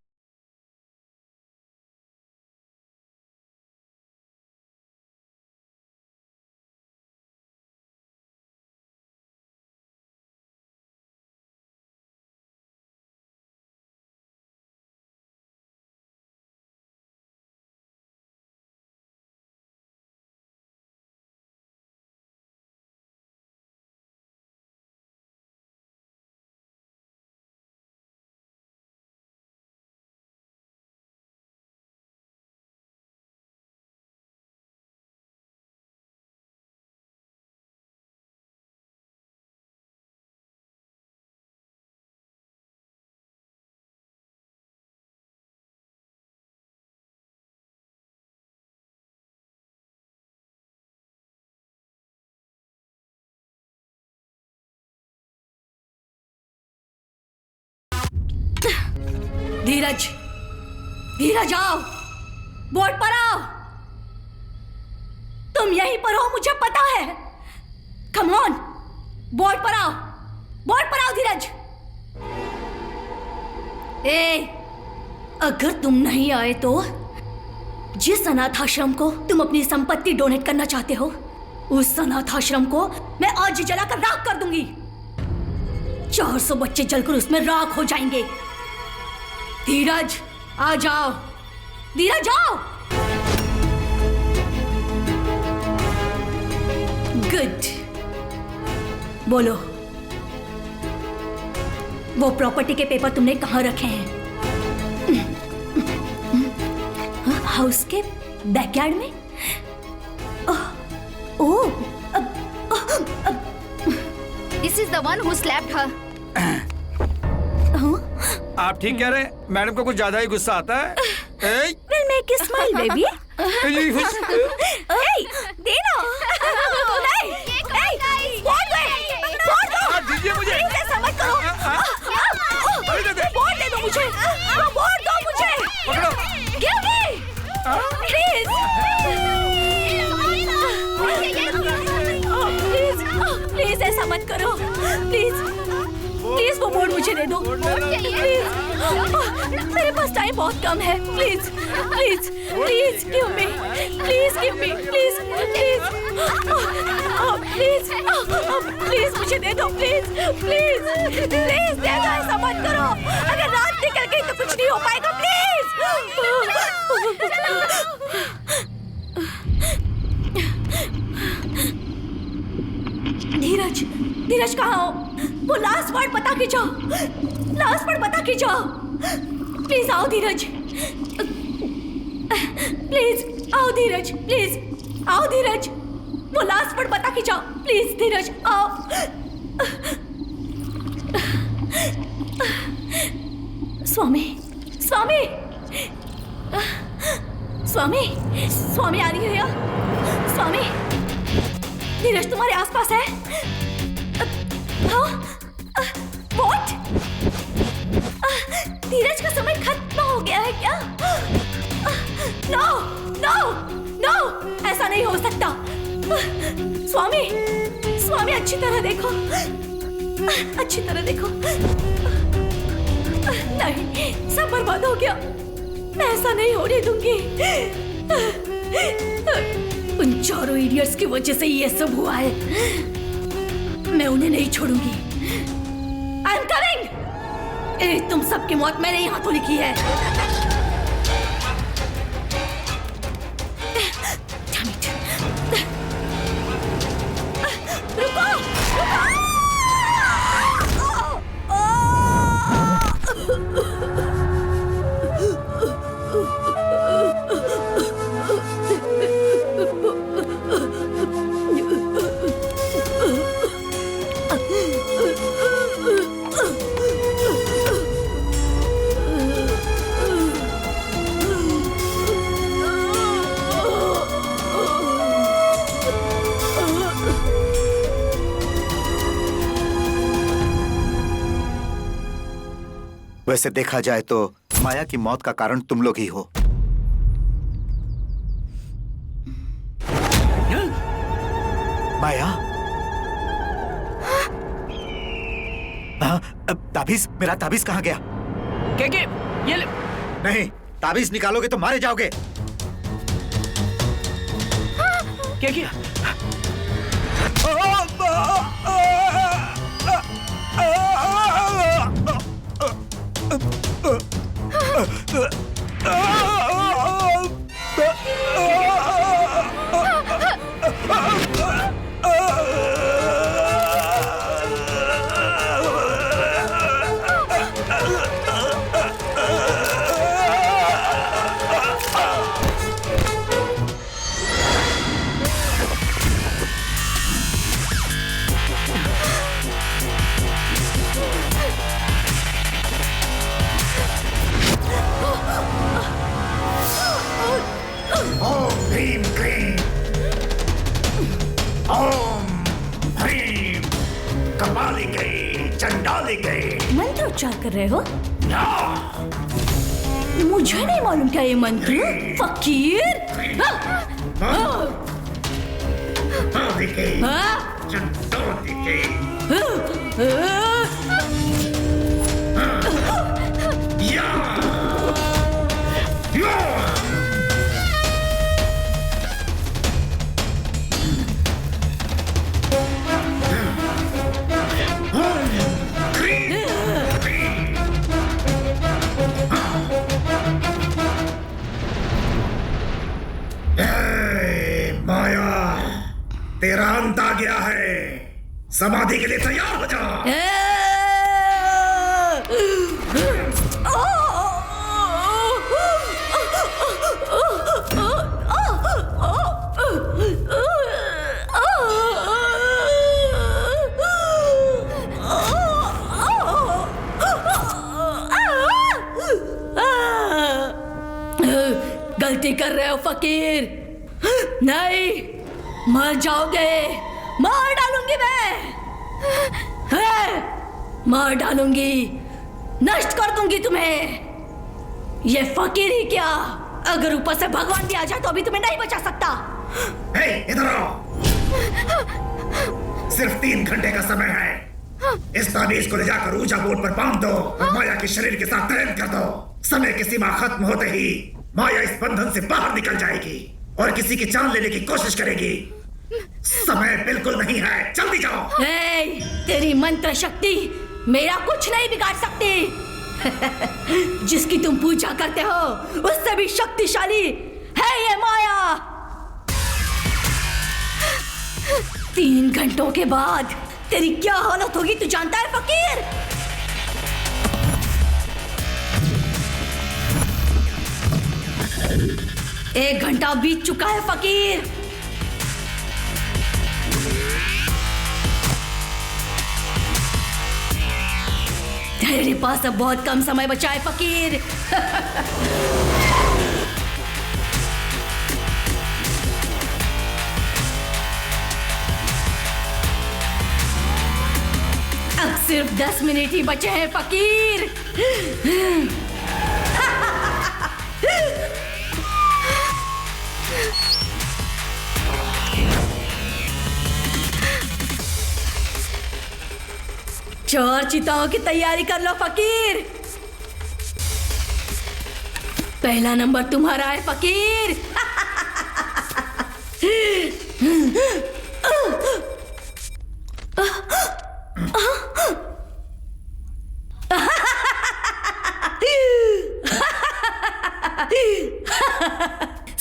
धीरज, धीरज आओ, बोर्ड पर आओ। तुम यहीं पर हो, मुझे पता है। कम ऑन, बोर्ड पर आओ, बोर्ड पर आओ धीरज। ए, अगर तुम नहीं आए तो जिस अनाथ आश्रम को तुम अपनी संपत्ति डोनेट करना चाहते हो, उस अनाथ आश्रम को मैं आज जलाकर राख कर दूंगी। 400 बच्चे जलकर उसमें राख हो जाएंगे। धीरज आ जाओ, धीरज आओ। गुड, बोलो, वो प्रॉपर्टी के पेपर तुमने कहाँ रखे हैं? हाउस के बैकयार्ड में? ओह, This is the one who slapped her. आप ठीक कह रहे हैं, मैडम को कुछ ज्यादा ही गुस्सा आता है। We'll make you smile, baby. Hey, देना। दीजिए मुझे। ऐसा मत करो। बोर्ड दे दो मुझे। बोर्ड दो मुझे। Give me. Please. प्लीज ऐसा मत करो। प्लीज प्लीज वो बोर्ड मुझे दे दो। प्लीज, मेरे पास टाइम बहुत कम है। Please please please give me, please give me, please please please please मुझे दे दो। प्लीज प्लीज प्लीज दे दो, ऐसा मत करो। अगर रात निकल गई तो कुछ नहीं हो पाएगा। प्लीज। धीरज, धीरज कहाँ हो? वो लास्ट वर्ड बता के जाओ, लास्ट वर्ड बता के जाओ। प्लीज आओ धीरज, प्लीज आओ धीरज, प्लीज आओ धीरज। वो लास्ट वर्ड बता के जाओ, प्लीज धीरज आओ। स्वामी, स्वामी, स्वामी, स्वामी आ रही है या? स्वामी, धीरज तुम्हारे आसपास है? What? धीरज का समय खत्म हो गया है क्या? नो, नो, नो, ऐसा नहीं हो सकता। स्वामी, स्वामी अच्छी तरह देखो, अच्छी तरह देखो। नहीं, सब बर्बाद हो गया। मैं ऐसा नहीं होने दूंगी। उन चारों इडियट्स की वजह से ये सब हुआ है। मैं उन्हें नहीं छोड़ूंगी। I am coming. तुम सबकी मौत मैंने ही हाथों लिखी है। Damn it. रुको, वैसे देखा जाए तो माया की मौत का कारण तुम लोग ही हो। माया, ताबीज, मेरा ताबीज कहाँ गया? के ये ले। नहीं, ताबीज निकालोगे तो मारे जाओगे। क्या? मंत्रोच्चार कर रहे हो? मुझे नहीं मालूम क्या ये मंत्र? फकीर? तेरा अंत आ गया है। समाधि के लिए तैयार हो जा। गलती कर रहे हो फकीर। नहीं, मर जाओगे। मार डालूंगी मैं, मार डालूंगी, नष्ट कर दूंगी तुम्हें। ये फकीर ही क्या, अगर ऊपर से भगवान भी आ जाए तो अभी तुम्हें नहीं बचा सकता। इधर आओ। सिर्फ 3 घंटे का समय है। इस ताबीज को ले जाकर ऊंचा बोर्ड पर बांध दो और माया के शरीर के साथ तैन कर दो। समय की सीमा खत्म होते ही माया इस बंधन से बाहर निकल जाएगी और किसी की जान लेने की कोशिश करेगी। समय बिल्कुल नहीं है, जल्दी जाओ। तेरी मंत्र शक्ति मेरा कुछ नहीं बिगाड़ सकती। जिसकी तुम पूजा करते हो उससे भी शक्तिशाली है ये माया। 3 घंटों के बाद तेरी क्या हालत होगी तू जानता है फकीर? एक घंटा बीत चुका है फकीर। तेरे पास अब बहुत कम समय बचा है फकीर। अब सिर्फ 10 मिनट ही बचे हैं फकीर। चार चिताओं की तैयारी कर लो फकीर। पहला नंबर तुम्हारा है फकीर।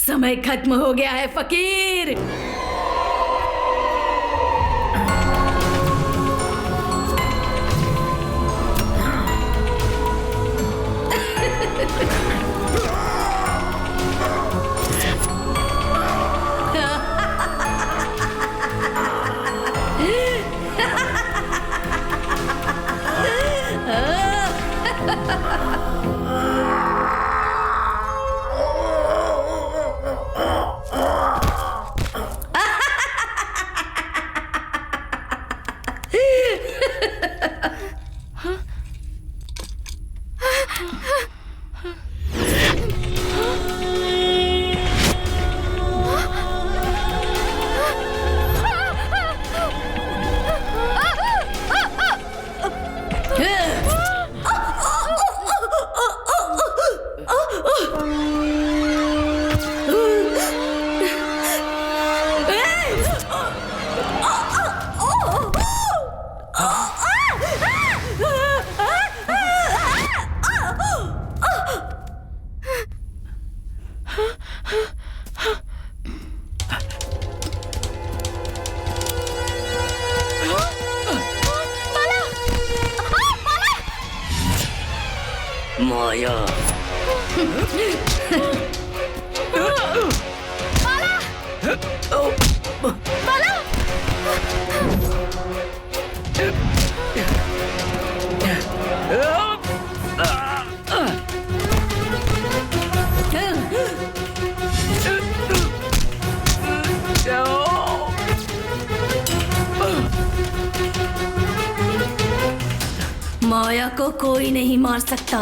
समय खत्म हो गया है फकीर। माया। माया को कोई नहीं मार सकता।